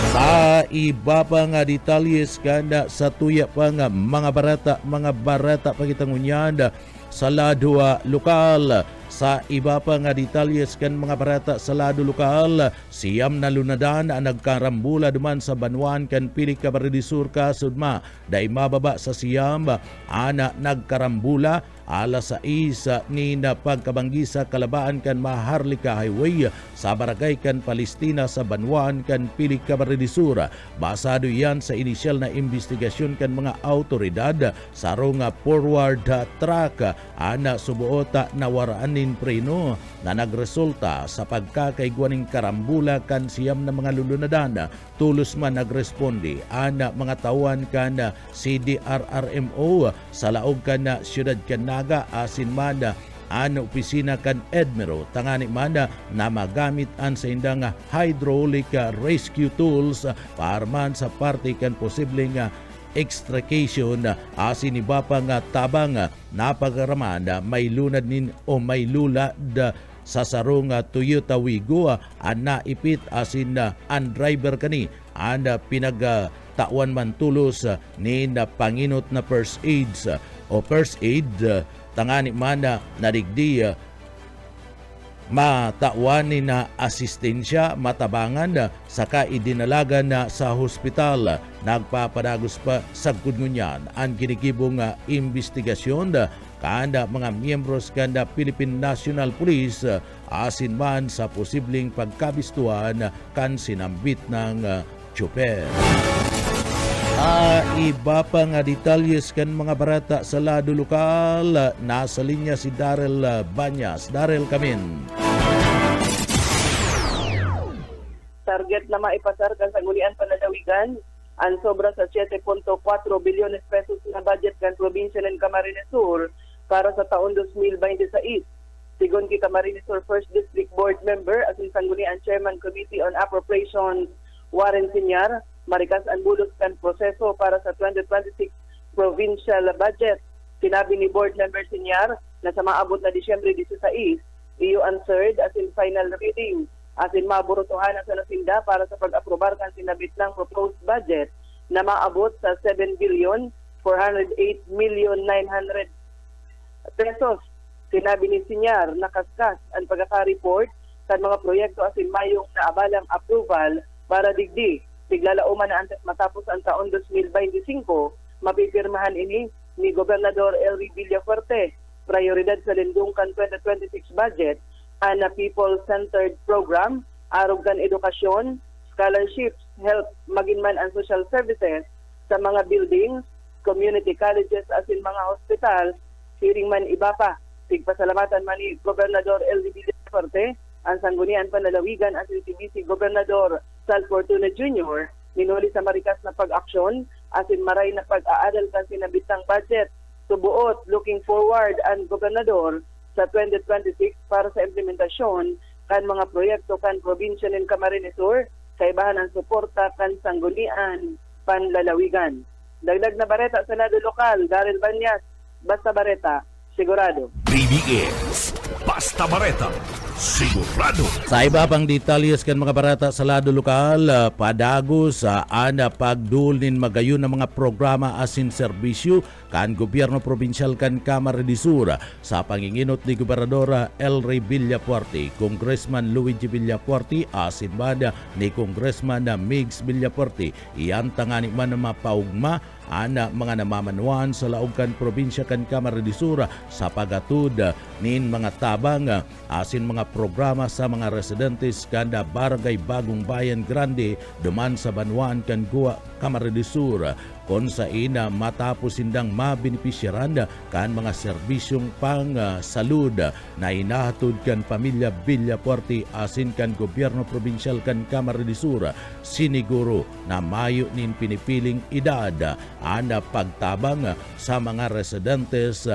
Speaker 2: Sa iba pa nga detalyes kanda sa tuya pa nga mga barata pagitangunyan sa lado lokal. Sa iba pa nga detalyes kan mga barata sa lado lokal, siyam na lunadan ang nagkarambula duman sa Banwan kan Pili, Camarines Sur, kasudma. Dai mababa sa siyam ana nagkarambula alas 6 ni na pagkabanggi sa Kalabaan kan Maharlika Highway sa barangay kan Palestina sa Banwan kan Pili, Camarines Sur. Basado yan sa inisyal na investigasyon kan mga autoridad sarong forward truck ana subuota na waraanin preno na nagresulta sa pagkakaigwaning karambula kan siyam na mga lulunadan. Tulos man nagresponde ana mga tawan kan CDRRMO sa laog kan siyudad kan Naga asin man ang opisina kan Edmero tangani man na magamit an sa indang hydraulic rescue tools para man sa parte kan posibleng extrication asin iba pa nga tabang napagaraman may lunad nin o may lulad sa sarong Toyota Wigo ang naipit asin ang driver kani ang pinagtawan man tulos ni na panginot na first aids o first aid tangani man nadigdi matawanin na asistensya matabangan saka idinalagan na sa hospital. Nagpapadagos pa sa kudngunyan ang kinikibong investigasyon kanda mga miyembros kanda Philippine National Police asin man sa posibleng pagkabistuhan kan sinambit ng tsuper. Iba pa nga detalyes kan mga barata sa lado lokal. Nasa linya si Darrell Banyas. Darrell, kamin.
Speaker 6: Target na maipasar kan Sangguniang Panlalawigan ang sobra sa 7.4 bilyon pesos na budget kan probinsya ng Camarines Sur para sa taon 2026. Sigon kay Camarines Sur 1st District Board Member at Sangguniang Chairman Committee on Appropriations Warren Sinyar, marikas ang bulos kan proseso para sa 2026 provincial budget. Sinabi ni Board Member Sinyar na sa maabot na Disyembre 16, iyo ang third as in final reading as in maburutuhan sa nasinda para sa pag-aprobar kan sinabit ng proposed budget na maabot sa 7,408,900,000 pesos. Sinabi ni Sinyar na kaskas ang pagkaka-report sa mga proyekto as in mayong naabalang approval para digdi tiglalauman na matapos ang taon 2025, mapipirmahan ini ni Gobernador Elry Villafuerte. Prioridad sa lindungkan 2026 budget ang people-centered program, arog kan edukasyon, scholarships, health, maginman ang social services sa mga buildings, community colleges asin mga hospitals, hiring man iba pa. Tigpasalamatan man ni Gobernador Elry Villafuerte ang Sangguniang Panlalawigan at CBC Gobernador Sal Fortuna Jr. minuli sa marikas na pag-aksyon asin maray na pag-aaral kan sinabitang budget. Subuot, looking forward ang Gobernador sa 2026 para sa implementasyon kan mga proyekto kan probinsya ng Camarines Sur sa ibahan ang suporta kan Sangguniang Panlalawigan. Dagdag na bareta sa lado lokal, Darrell Banyas, Basta Bareta, sigurado.
Speaker 1: BBS Basta Bareta, sigurado.
Speaker 2: Sa iba pang detalyes kan mga barata sa lado lokal, padagos sa ana pagdulnin magayon ng mga programa asin serbisyo kan gobyerno probinsyal kan Camarines Sur sa panginginot ni Gobernador Elry Villafuerte, Congressman Luigi Villafuerte asin banda ni Congressman Migs Villafuerte. Iyan tangani man na mapaugma ana mga namamanuan sa laogan probinsya kan Camarines Sur sa pagatud nin mga tabang asin mga programa sa mga residentes kanda Barangay Bagong Bayan Grande duman sa Banwan kan Camarines Sur kung sa ina matapos sindang mabenepisyaran kan mga serbisyong pang salud na inahatod kan pamilya Villapuerte asin kan gobyerno probinsyal kan Camarines Sur, siniguro na mayo nin pinipiling edad ana pagtabang sa mga residentes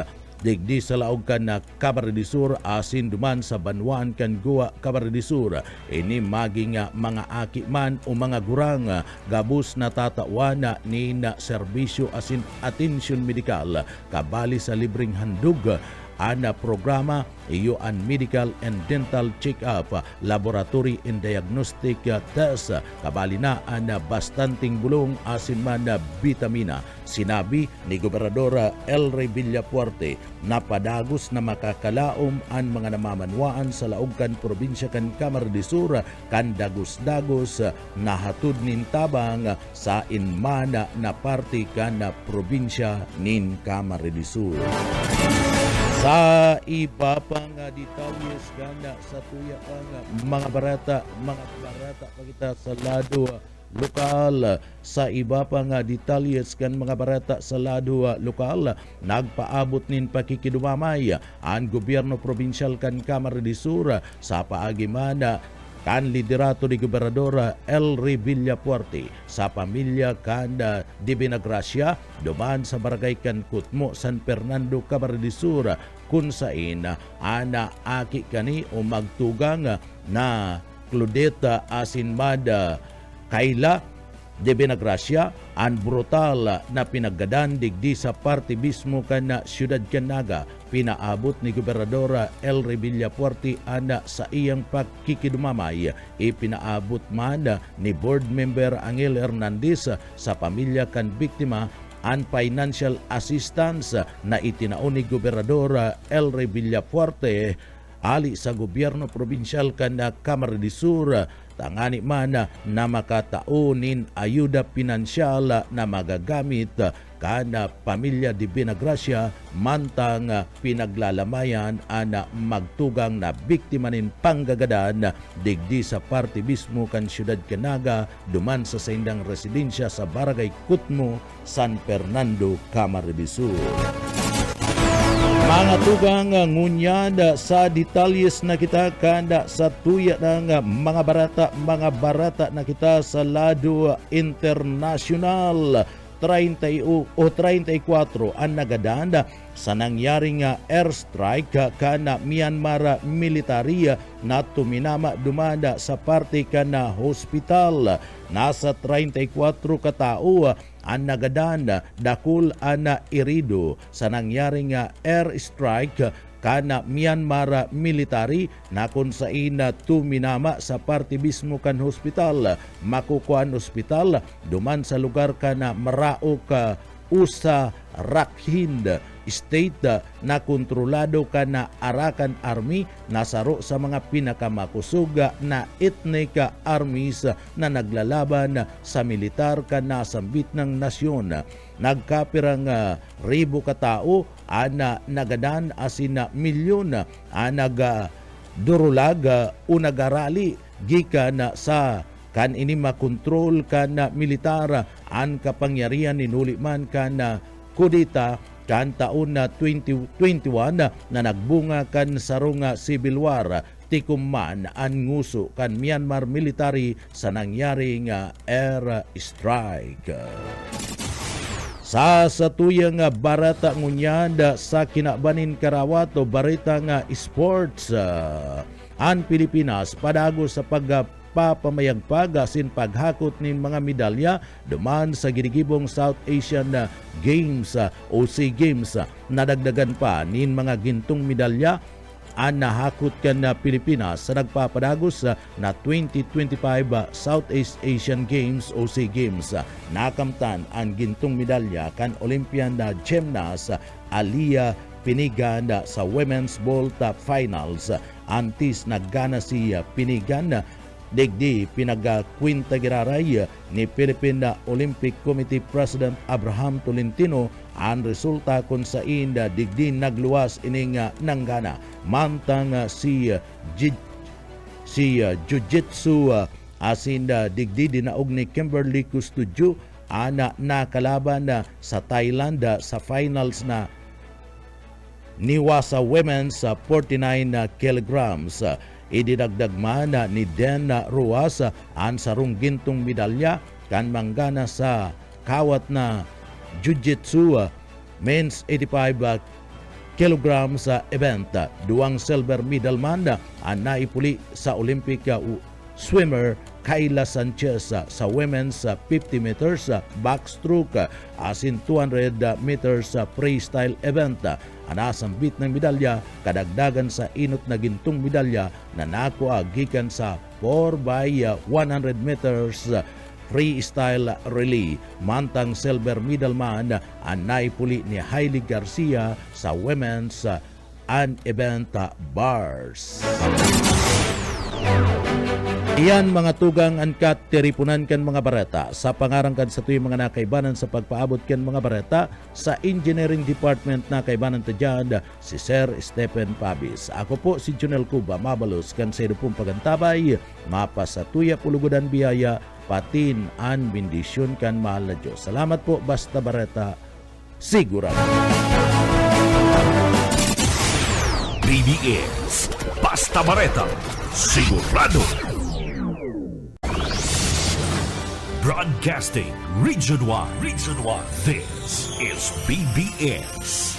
Speaker 2: digdi sa laog kan na Camarines Sur asin duman sa Banwan kan Guwa Camarines Sur. Ini maging mga aki man o mga gurang gabus na tatawan ni na serbisyo asin atensyon medikal kabali sa libreng handog ana programa iyo an medical and dental check-up, laboratory and diagnostic test, kabali na ana bastanting bulong asin man na vitamina. Sinabi ni Gobernador Elry Villapuerte na padagos na makakalaom ang mga namamanwaan sa laog kan probinsya kan Camarines Sur kan dagos-dagos na hatod nin tabang sa inmana na parte kan na probinsya nin Camarines Sur. Sa iba pang detalyes ganda sa tuya ang mga barata pagita sa lado lokal. Sa iba pang detalyes kan mga barata sa lado lokal, nagpaabot nin pakikidumamay ang gobyerno probinsyal kan Camarines Sur sa paagimana kan liderato ni Gobernador Elry Villapuerte sa pamilya kan di Binagracia duman sa barangay kan Kutmo, San Fernando, Camarines Sur kun sain ana aki kani o magtugang na Claudeta Asinmada Kayla de Binagracia ang brutal na pinaggadan digdi sa parte mismo kan siyudad kan Naga. Pinaabot ni Gobernador Elry Villapuerte ana sa iyang pagkikidumamay. Ipinaabot man ni board member Angel Hernandez sa pamilya kan biktima ang financial assistance na itinaon ni Gobernador Elry Villapuerte ali sa gobyerno probinsyal kan Camarines Sur. Tangani man na makataunin ayuda pinansyal na magagamit kana pamilya di Binagracia mantang pinaglalamayan ana magtugang na biktima nin panggagadan digdi sa parte mismo kan siyudad Canaga duman sa saindang residensya sa Barangay Kutmo, San Fernando, Camarines Sur. Mga tugang ngunyad sa detalyes na kita kanda sa tuya ng mga barata na kita sa lado international. 30 o 34 ang nagadanda sa nangyaring airstrike kana Myanmar military na tuminama dumanda sa parte kana hospital. Nasa 34 katao ang nagadanda dakul ana irido sa nangyaring airstrike kana Myanmar military na kung saan tuminama sa parte mismo kan hospital. Makukuan hospital duman sa lugar kana Maraok Usa Rakhine State na kontrolado ka na Arakan Army nasaro sa mga pinakamakusuga na ethnic armies na naglalaban sa militar ka nasambit ng nasyon. Nagkapirang ribo katao ana nagadan asin milyon durulaga o nagarali gikan sa kan ini makontrol kan militar ang kapangyarihan ninuli man kan kudita kan taon na 2021 na nagbunga kan sarong civil war tikum man ang nguso kan Myanmar military sa nangyaring air strike. Sa tuyang barata ngunyad sa kinabanin karawat o barita nga sports, ang Pilipinas padago sa papamayagpag asin paghakot nin mga medalya duman sa ginigibong South Asian Games o SEA Games. Nadagdagan pa nin mga gintong medalya ang nahakot kan na Pilipinas sa nagpapadagos na 2025 Southeast Asian Games o SEA Games. Nakamtan ang gintong medalya kan Olympian gymnast Alia Pinigan sa Women's Vault Finals. Antis naggana si Pinigan digdi pinagkwinta giraray ni Philippine Olympic Committee President Abraham Tolentino ang resulta kung saan digdi nagluwas ining nanggana. Mantang si Jiu-Jitsu asin digdi dinaog ni Kimberly Custodio ana nakalaban sa Thailand sa finals na niwa sa women's 49 kilograms. Ididagdag man ni Den Ruas ang sarong gintong medalya kan manggana sa kawat na jiu-jitsu men's 85 kilograms sa event. Duang silver medal man ang naipuli sa Olympic swimmer Kayla Sanchez sa women's 50 meters backstroke asin 200 meters freestyle event. Anasambit ng medalya kadagdagan sa inot na gintong medalya na nakuha gikan sa 4x100 meters freestyle relay. Mantang silver medal man ang naipuli ni Hailey Garcia sa women's an event bars. Iyan mga tugang angkat tiripunan kan mga bareta sa pangarangkan sa tuyong mga nakaibanan sa pagpaabot kan mga bareta sa Engineering Department na kaibanan tadyan si Sir Stephen Pabis. Ako po si Junel Cuba, mabalos kan sa pong pagantabay, mapasatuya pulugodan biyaya, patin an bendisyon kan mahal na Diyos. Salamat po, basta bareta, sigurado.
Speaker 1: BBS Basta Bareta, sigurado. Broadcasting Region 1. This is BBS.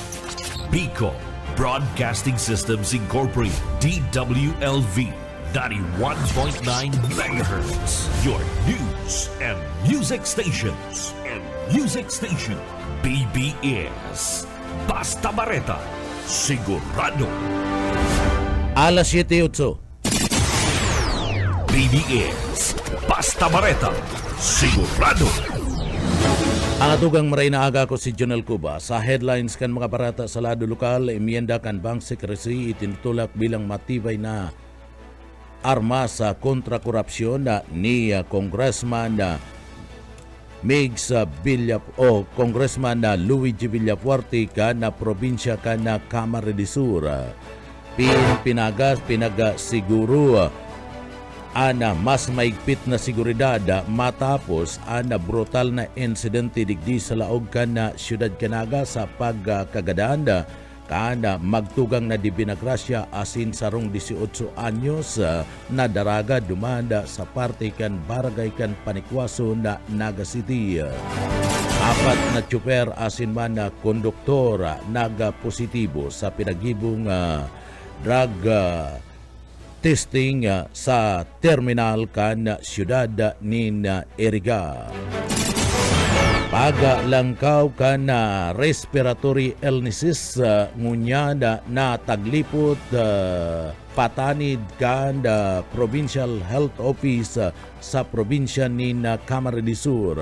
Speaker 1: Bicol Broadcasting Systems Incorporated. DWLV 91.9 MHz. Your news and music stations. BBS Basta Bareta, sigurado.
Speaker 2: Alas 7:08.
Speaker 1: BBS Basta Bareta, sigurado.
Speaker 2: Ang atugang maray na aga ko si Junel Cuba. Sa headlines kan mga barata sa lado lokal, imienda kan Bank Secrecy itinutulak bilang matibay na armas sa kontra-korupsyon ni Congressman Congressman Luigi Villafuerte kan na probinsya kan na Camarines Sur. Pinagasiguro ana mas maigpit na seguridad matapos ana brutal na insidente digdi sa laog kan na siyudad Canaga sa pagkagadaan kana magtugang na di binagrasya asin sarong 18 anyos na daraga dumanda sa parte kan barangay kan Panikwaso na Naga City. Apat na tsuper asin man na konduktor naga positibo sa pinagibong drug testing sa terminal kan siyudad ni Iriga. Pagalangkaw kan respiratory illnesses ngunya na taglipot patanid kan Provincial Health Office sa probinsya ni Camarines Sur.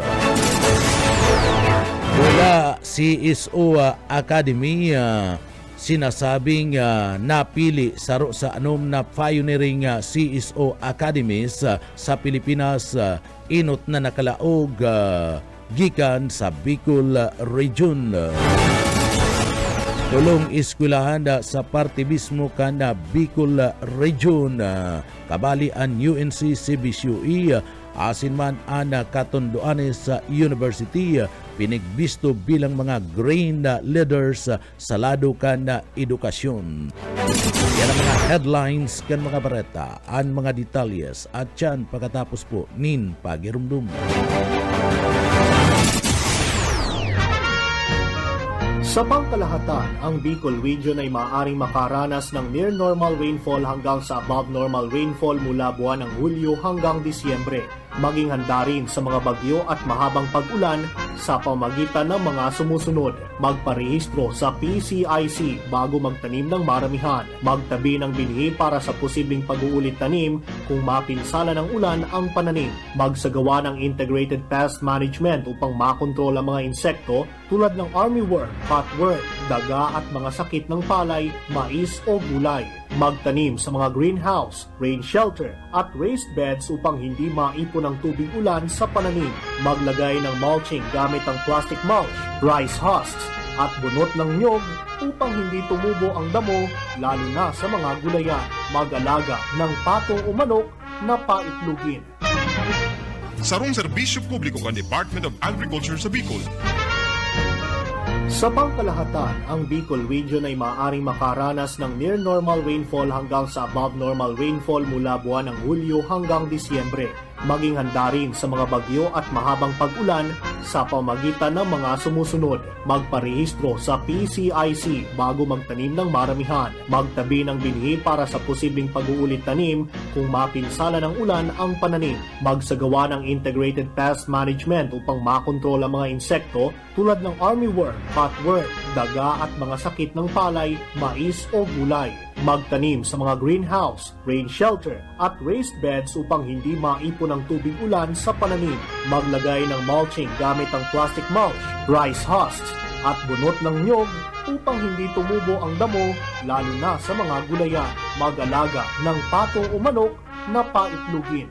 Speaker 2: Mula CSO Academy sinasabing napili sa anom na pioneering CSO Academies sa Pilipinas inot na nakalaog gikan sa Bicol Region. Tulong eskwelahan sa parte mismo kan Bicol Region kabali ang UNC CBCUE asin man ang Catondoanes University pinigbisto bilang mga green leaders sa lado kan edukasyon. Yan ang mga headlines kan mga bareta, ang mga detalyes at yan pagkatapos po nin pagirumdum.
Speaker 3: Sa pangkalahatan, ang Bicol Region ay maaaring makaranas ng near normal rainfall hanggang sa above normal rainfall mula buwan ng Hulyo hanggang Disyembre. Maging handa rin sa mga bagyo at mahabang pag-ulan sa pamagitan ng mga sumusunod. Magparehistro sa PCIC bago magtanim ng maramihan. Magtabi ng binhi para sa posibleng pag-uulit tanim kung mapinsala ng ulan ang pananim. Magsagawa ng integrated pest management upang makontrol ang mga insekto tulad ng armyworm, cutworm, daga at mga sakit ng palay, mais o gulay. Magtanim sa mga greenhouse, rain shelter at raised beds upang hindi maipon ang tubig ulan sa pananim. Maglagay ng mulching gamit ang plastic mulch, rice husks at bunot ng nyog upang hindi tumubo ang damo lalo na sa mga gulayan. Mag-alaga ng pato o manok na paitlugin.
Speaker 4: Sarong serbisyo publiko kan Department of Agriculture sa Bicol.
Speaker 3: Sa pangkalahatan, ang Bicol Region ay maaaring makaranas ng near normal rainfall hanggang sa above normal rainfall mula buwan ng Hulyo hanggang Disyembre. Maging handa rin sa mga bagyo at mahabang pag-ulan sa pamagitan ng mga sumusunod. Magparehistro sa PCIC bago magtanim ng maramihan. Magtabi ng binhi para sa posibleng pag-uulit tanim kung mapinsala ng ulan ang pananim. Magsagawa ng integrated pest management upang makontrol ang mga insekto tulad ng armyworm, cutworm, daga at mga sakit ng palay, mais o gulay. Magtanim sa mga greenhouse, rain shelter at raised beds upang hindi maipon ang tubig ulan sa pananim. Maglagay ng mulching gamit ang plastic mulch, rice husks at bunot ng nyog upang hindi tumubo ang damo lalo na sa mga gulayan. Mag-alaga ng pato o manok na paitlugin.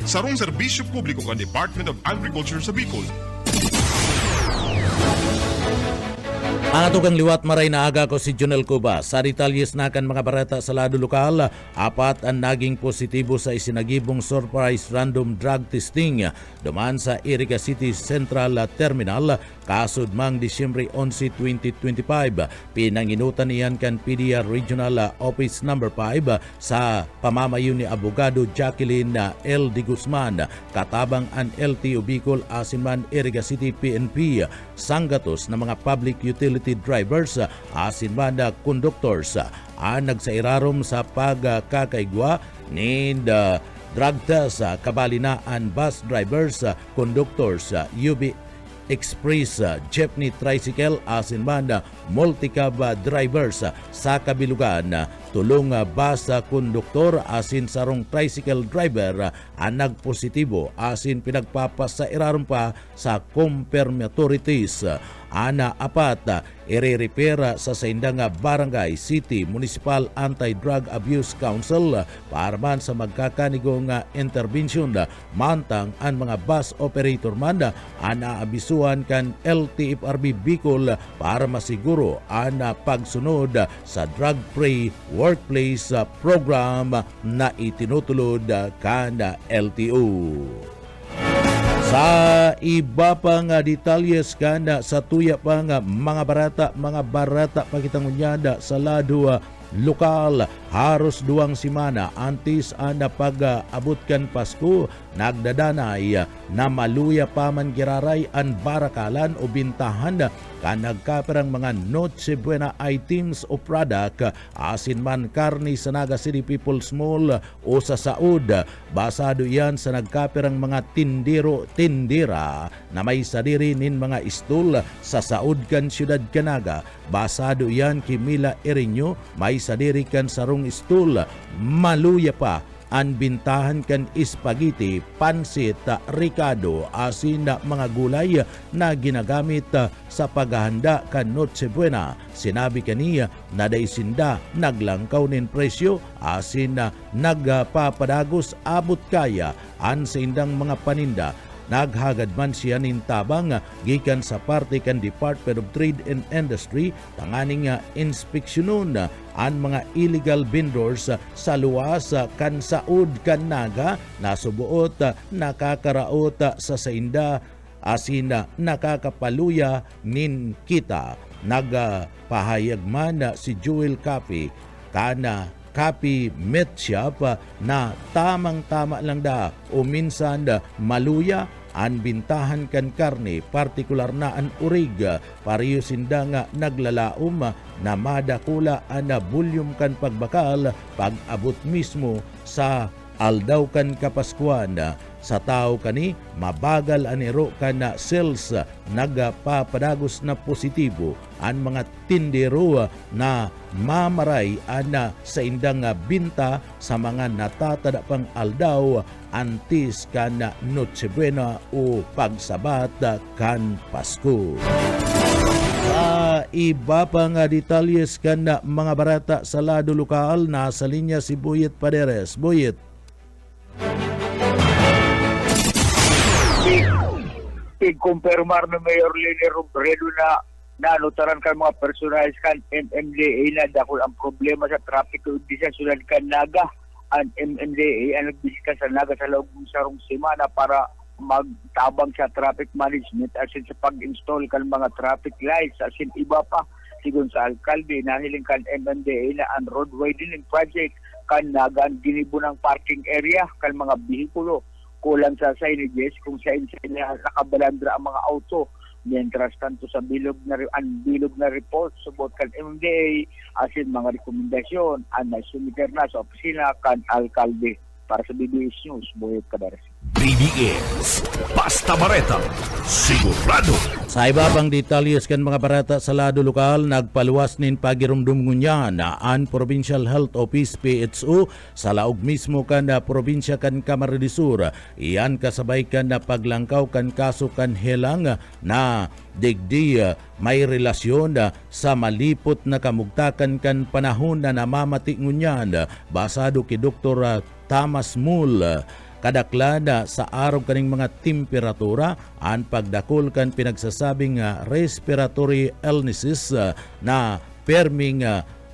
Speaker 4: Sarong serbisyo publiko kan Department of Agriculture sa Bicol.
Speaker 2: Ang atong liwat maray na aga ko si Jonel Cuba. Sa detalyes na kan mga barata sa lado lokal, apat ang naging positibo sa isinagibong surprise random drug testing duman sa Iriga City Central Terminal kasud mang Disyembre 11, 2025. Pinanginutan niyan kan PDEA Regional Office No. 5 sa pamamayo ni Abogado Jacqueline L. De Guzman, katabang ang LTO Bicol asin Iriga City PNP, sanggatos na mga public utility drivers asin conductors nagsairarom sa pagkakaigwa ni drug test kabalinaan bus drivers, conductors, UB Express, jeepney tricycle asin multicab drivers sa kabilugan. Tulong bus konduktor asin sarong tricycle driver ang nagpositibo asin pinagpapasairaron pa sa confirmatory test. Ana apat ire-repair sa saindang barangay, city, municipal anti-drug abuse council para man sa magkakanigong intervention. Mantang ang mga bus operator man anaabisuhan kan LTFRB Bicol para masiguro ang pagsunod sa drug-free workplace program na itinutulod kan LTO. Sa iba pang detalyes kana sa tuya pang mga barata pakitangunyada sa lado lokal, haros 2 semana antes na pag-abot kan Pasko, nagdadanay na maluya pa man giraray ang barakalan o bintahan ka nagkaperang mga Noche Buena items o product asin man karni sa Naga City People's Mall o sa Saud. Basado yan sa nagkaperang mga tindera na may sadiri nin mga istol sa Saud kan Siyudad Canaga. Basado yan Kimila Erinyo may sadiri kan sarong istol. Maluya pa ang bintahan kan spaghetti, pansit, ricado, asin na mga gulay na ginagamit sa paghahanda kan Noche Buena. Sinabi kaniya na daisinda naglangkaw nin presyo asin na nagpapadagos abot kaya an sa indang mga paninda. Naghagad man siya nin tabang gikan sa parte kan Department of Trade and Industry tanganing inspeksyonon ang mga illegal vendors sa luwas kan Saud kan Naga na subuot nakakaraot sa sainda asin nakakapaluya nin kita. Nagpahayag man si Jewel Cafe kana Kapi Meat Shop na tamang-tama lang da o minsan maluya ang bintahan kan karne, partikular na ang urig, pareho sinda nga naglalaom na madakula ang bulyum kan pagbakal pag-abot mismo sa aldaw kan kapaskuan. Sa tao kani, mabagal aniro kan na sales nagpapadagos na positibo ang mga tindero na mamaray ana sa indang binta sa mga natatada pang aldaw antes kan Noche Buena o pagsabat kan Pasko. Sa iba pang detalyes kan mga barata sa lado lokal, nasa linya si Buyet Paderes. Buyet.
Speaker 5: I-confirmar ng Mayor Leni Robredo na nanutaran kan mga personalis kan MMDA na dahil ang problema sa traffic condition sa Syudad kan Naga ang MMDA ang nagbisika sa Naga sa loob ng sarong semana para magtabang sa traffic management as in sa pag-install kan mga traffic lights as in iba pa. Sigun sa alkalde, nahiling kan MMDA na ang road widening project kan nagaan ginibo ng parking area kan mga bihikulo. Kulang sa signages kung saan nakabalandra ang mga auto. Mientras tanto sa bilog na report subot kan MMDA asin mga rekomendasyon ang naisumiter na sa opisina kan alkalde. Para sa BBS News, Boyet Cadares.
Speaker 1: BBS Basta Bareta Sigurado.
Speaker 2: Sa iba pang detalyes kan mga barata sa lado lokal, nagpaluwas nin pagirumdum ngunyan na ang Provincial Health Office PHO sa laog mismo kan na probinsya kan Camarines Sur. Iyan kasabay kan na paglangkaw kan kaso kan helang na digdi may relasyon sa malipot na kamugtakan kan panahon na namamati ngunyan. Basado ki Dr. Thomas Mool. Kadaklan sa araw kaning mga temperatura ang pagdakol kan pinagsasabing respiratory illnesses na perming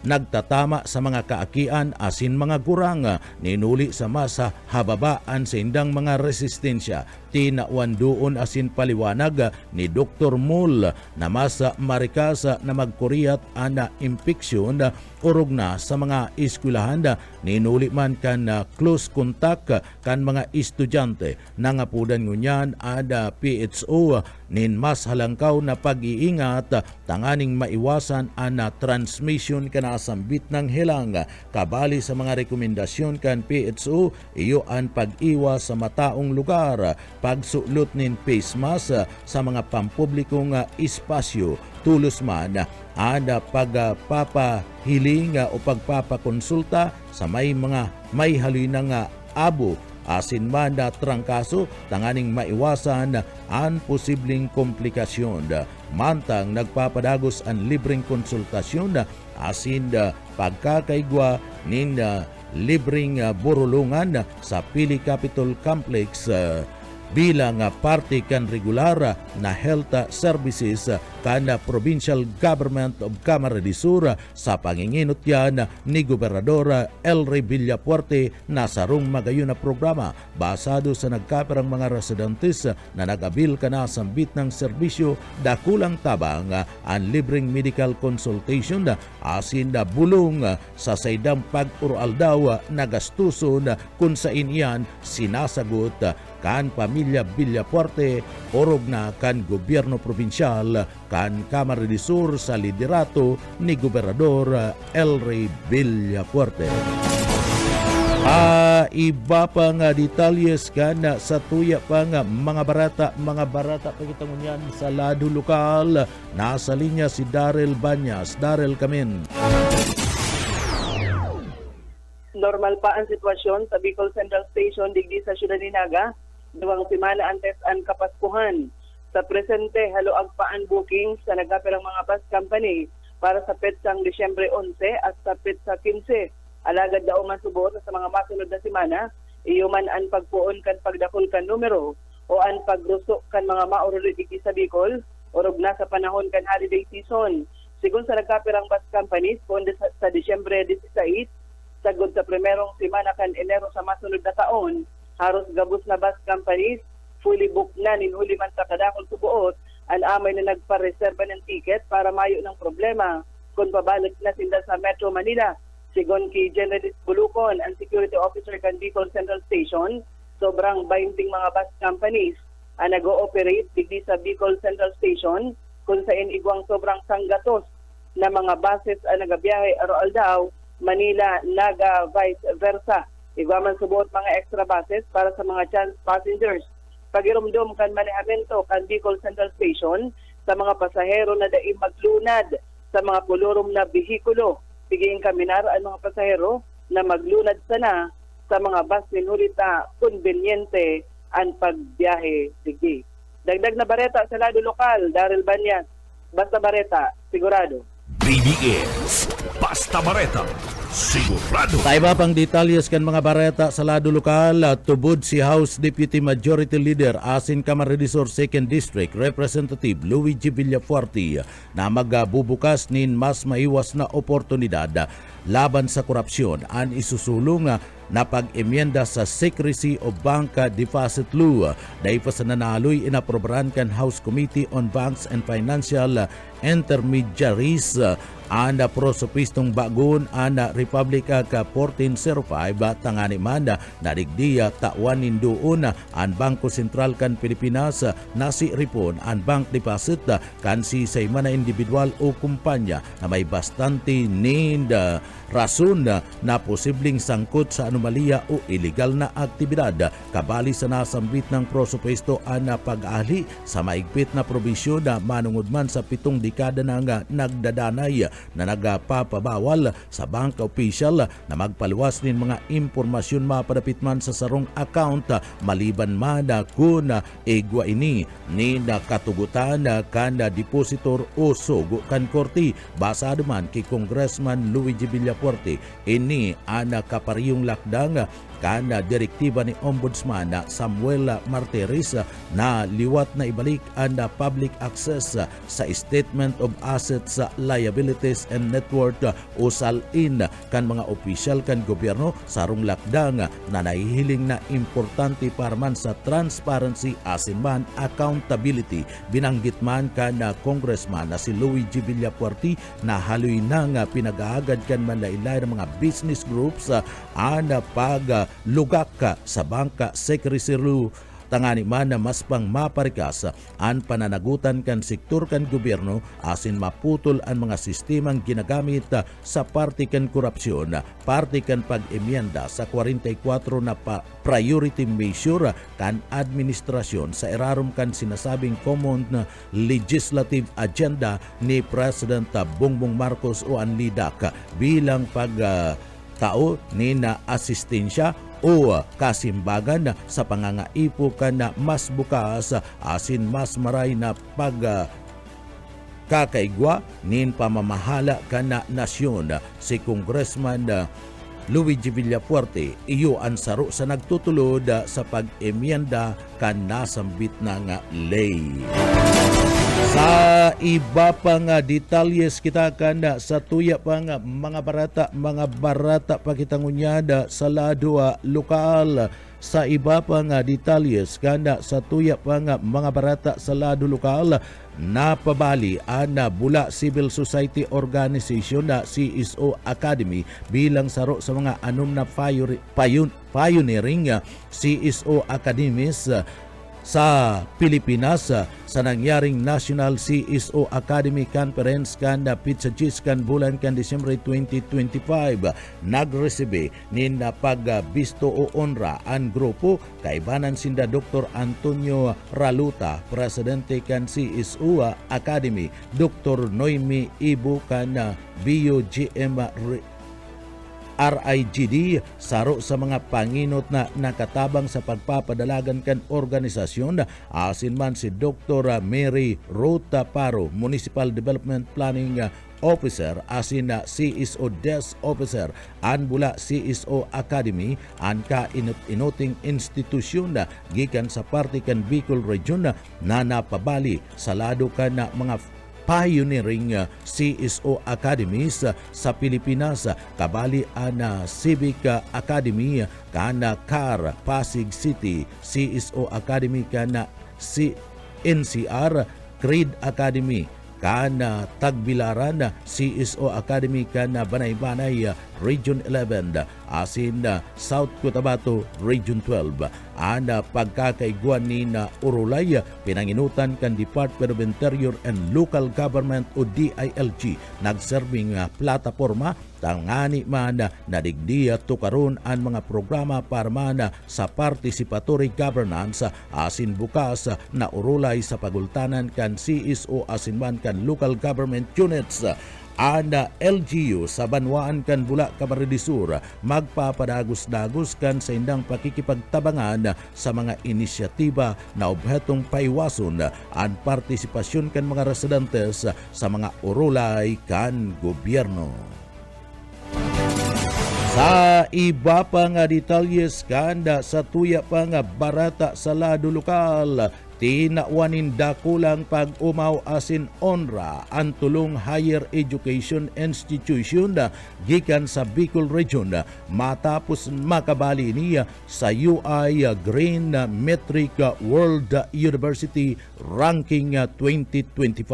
Speaker 2: nagtatama sa mga kaakian asin mga gurang ninuli sa masa hababaan sa indang mga resistensya. Tinawan doon asin paliwanag ni Dr. Mool na masa marikasa na magkuriyat ana impeksyon urog na sa mga eskwelahan ninuli man kan close contact kan mga estudyante. Nangapudan ngunyan ada PHO nin mas halangkaw na pag-iingat tanganing maiwasan ana transmission kana sambit ng helang. Kabali sa mga rekomendasyon kan PHO iyo ang pag-iwas sa mataong lugar, pagsulot nin face mask sa mga pampublikong espasyo, tulos man ada pagpapahiling o pagpapakonsulta sa may halinang abo asin man na trangkaso tanganing maiwasan ang posibleng komplikasyon. Mantang nagpapadagos ang libreng konsultasyon asin pagkakaigwa nin libreng burulungan sa Pili Capitol Complex bilang parte kan regular na health services kan Provincial Government of Camarines Sur sa panginginot yan ni Gobernador Elry Villapuerte na sarong magayon na programa basado sa nagkaperang mga residentes na nag-abil ka na sambit ng serbisyo dakulang tabang ang libreng medical consultation asin na bulong sa saydang pag-ural daw na gastuson kung sa inyan sinasagot kan pamilya Villapuerte orog na kan gobyerno probinsyal kan Camarines Sur sa liderato ni Gobernador Elry Villapuerte. Iba pa nga detalyes kan sa tuya pa nga mga barata pagkitang yan sa lado lokal. Nasa linya si Daryl Banyas. Daryl, kamin.
Speaker 6: Normal pa ang sitwasyon sa Bicol Central Station digdi sa Ciudad de Naga. 2 semana antes ang Kapaskuhan. Sa presente, haluag pa ang booking sa nagkaperang mga bus company para sa petsang Disyembre 11 at sa petsa 15. Alagad daw masubot sa mga masunod na semana, iyo man ang pagpuon kan pagdakol kan numero o ang pagruso kan mga maurolitiki sa Bicol orog na sa panahon kan holiday season. Sigun sa nagkaperang bus companies, kung sa Disyembre 16, sagod sa primerong semana kan Enero sa masunod na taon, haros gabos na bus companies, fully booked na ninhuli man sa kadakol subuot, ang amay na nagpareserba ng ticket para mayo ng problema kung pabalik na sila sa Metro Manila. Sigon kay Generalist Bulucon, ang security officer kan Bicol Central Station, sobrang 20 mga bus companies ang nag-ooperate digdi sa Bicol Central Station kung saan igwang sobrang sanggatos na mga buses ang nagabiyahe aroal daw Manila, Naga, vice versa. Igwaman subuot mga extra buses para sa mga chance passengers. Pagirumdum kan manehamento kan Bicol Central Station sa mga pasahero na daing maglunad sa mga kolorom na bihikulo. Biging kaminar ang mga pasahero na maglunad sana sa mga bus minurita konbenyente ang pagbiyahe digdi. Dagdag na bareta sa lado lokal, Daryl Banyas. Basta bareta, sigurado.
Speaker 1: BBS Basta Bareta Sigurado.
Speaker 2: Sa iba pang detalyes kan mga bareta sa lado lokal, tubod si House Deputy Majority Leader asin Camarines Sur 2nd District Representative Luigi Villafuerte na magbubukas nin mas maiwas na oportunidad laban sa korupsyon ang isusulong na pag-emyenda sa Secrecy of Bank Deposit Law. Dahil pa sa nanaloy inaprobahan kan House Committee on Banks and Financial Intermediaries ang prosopistong bagun ang Republika ka 1405 tangani man nadigdiya tawanin doon ang Bangko Sentral kan Pilipinas na si Ripon ang bank deposit kan si sa mana individual o kumpanya na may bastante need rason na posibleng sangkot sa anomalya o illegal na aktibidad. Kabali sa nasambit ng prosopesto ang pag-ali sa maigpit na probisyon na manungod man sa 7 dekada na nga nagdadanay na nagpapabawal sa bank official na magpaluwas nin mga impormasyon mapadapit man sa sarong account maliban man kung igwa ini ni nakatugutan kan depositor o sugo kan korte. Basado man kay Congressman Luigi Villafuerte ini ang kapariyong lakdang kan direktiba ni Ombudsman Samuel Martires na liwat na ibalik ang public access sa Statement of Assets, Liabilities and Net Worth o SALIN kan mga opisyal kan gobyerno sarong lakdang na nahihiling na importante para man sa transparency asin man accountability. Binanggit man kan Congressman na si Luigi Villafuerte na haloy nang pinag-aagad kan manlailay ng mga business groups ang paglugak sa bangka secrecy law tangani man na mas pang maparikas ang pananagutan kan sektor kan gobyerno asin maputol ang mga sistemang ginagamit sa parte kan korupsyon, parte kan pag-emyenda sa 44 na priority measure kan administrasyon sa irarom kan sinasabing common legislative agenda ni President Bongbong Marcos o ang LIDAC bilang tao ni na asistensya o kasimbagan sa pangangaipo na mas bukas asin mas maray na kakaigwa nin pamamahala na nasyon. Si Congressman Luigi Villafuerte iyo ang saro sa nagtutulod sa pag-emyenda kan nasambit na nga ley. Sa iba pang detalyes kita kanda sa tuya pang mga barata pakitangunyada sa lado lokal. Sa iba pang detalles kanda sa tuya pang mga barata sa lado lokal napabali ang Bula Civil Society Organization na CSO Academy bilang saro sa mga anom na pioneering CSO Academies sa Pilipinas sa nangyaring National CSO Academy Conference kan Pizza Cheese kan bulan kan Disyembre 2025. Nagresebe nin pagbisto o onra ang grupo kaibanan sinda Dr. Antonio Raluta, presidente kan CSO Academy, Dr. Noemi Ibu kan BUGM RIGD, saro sa mga panginot na nakatabang sa pagpapadalagan kan organisasyon asin man si Dr. Mary Rota Paro, Municipal Development Planning Officer asin CSO Desk Officer an Bula CSO Academy an ka-inoting institusyon gikan sa parte kan Bicol Region na napabali sa lado kan mga pioneering CSO Academies sa Pilipinas. Kabali ang Civic Academy kana CAR Pasig City, CSO Academy kana NCR, Creed Academy kana Tagbilaran, CSO Academy kana Banay-Banay Region 11 asin South Cotabato Region 12. Ang pagkakaiguan ni Urulay pinanginutan kan Department of Interior and Local Government o DILG nagserbing plataforma tangani man nadigdiya tukaron ang mga programa para man sa participatory governance asin bukas na urulay sa pagultanan kan CSO asin man kan local government units. Ang LGU sa Banwaan kan Bula, Camarines Sur magpapadagos-dagos kan sa indang pakikipagtabangan sa mga inisyatiba na obhetong paiwason ang partisipasyon kan mga residentes sa mga urulay kan gobyerno. Sa iba pang detalles kanda sa tuya pang barata sa lado lokal, tinawanin dakulang pag-umaw asin onra ang tulong higher education institution gikan sa Bicol Region matapos makabali niya sa UI Green Metric World University Ranking 2025.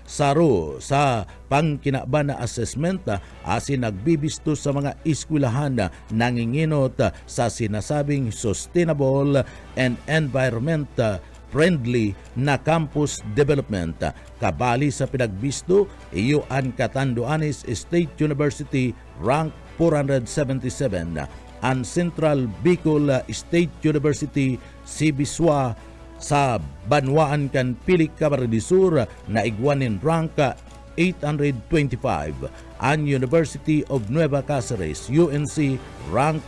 Speaker 2: Saro sa pangkinaban na assessment asin nagbibisto sa mga eskwelahan nanginginot sa sinasabing sustainable and environment friendly na campus development. Kabali sa pinagbisto, iyo ang Catanduanes State University rank 477, ang Central Bicol State University Sibiswa sa Banwaan kan Pilik Camarines Sur na igwanin rank 825, ang University of Nueva Cáceres UNC rank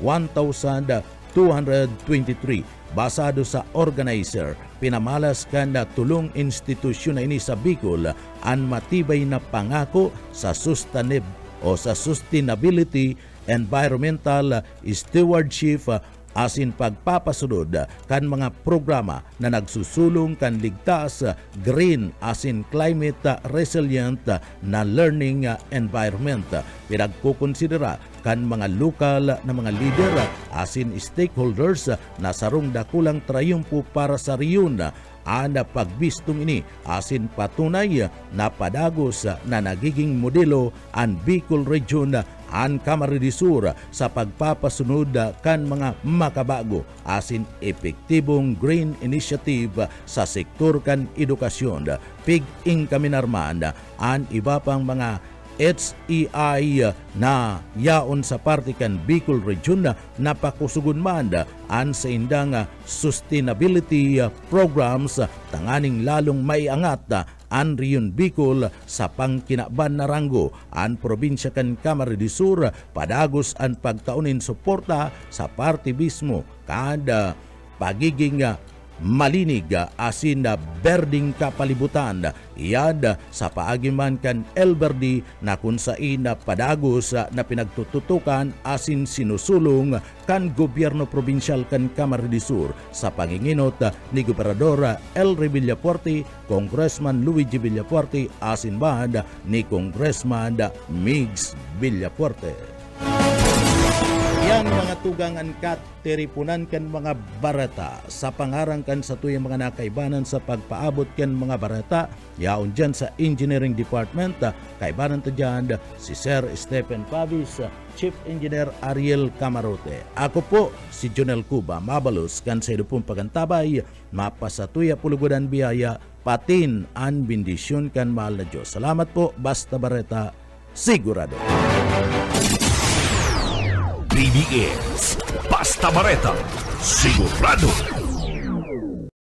Speaker 2: 1,223. Basado sa organizer, pinamalas kan na tulong institusyon na ini sa Bicol ang matibay na pangako sa sustainability, environmental stewardship asin pagpapasunod kan mga programa na nagsusulong kan ligtas, green asin climate resilient na learning environment. Pinagkukonsidera kan mga lokal na mga leader asin stakeholders na sarong dakulang trayumpo para sa riyon ang pagbistong ini asin patunay na padagos na nagiging modelo ang Bicol Region ang Camarines Sur sa pagpapasunod kan mga makabago asin epektibong green initiative sa sektor kan edukasyon. Pig-ing kami narman ang iba pang mga HEI na yaon sa parte kan Bicol Region na pakusugon man ang sa indang sustainability programs tanganing lalong maiangat ang Riyon Bicol sa pangkinaban na ranggo ang probinsya kan Camarines Sur padagos ang pagtaunin suporta sa parte mismo kada pagiging malinig asin berding kapalibutan iyad sa paagiman kan Elberdi na kung sain padagos na pinagtututukan asin sinusulong kan gobyerno probinsyal kan Camarines Sur sa panginginot ni Gobernador Elry Villafuerte, Congressman Luigi Villafuerte asin bahad ni Congressman Migs Villafuerte. Yan mga tugangan kat teripunan kan mga barata sa pangarang kan sa tuyang mga nakaibanan sa pagpaabot kan mga barata yaon dyan sa Engineering Department kaibanan to dyan si Sir Stephen Pavis, Chief Engineer Ariel Camarote. Ako po si Jonel Cuba mabalos kan sa idupong pagantabay mapasatuya pulugodan biyaya patin an bendisyon kan mahal na Diyos. Salamat po, basta bareta sigurado.
Speaker 1: BBS Basta Bareta, sigurado.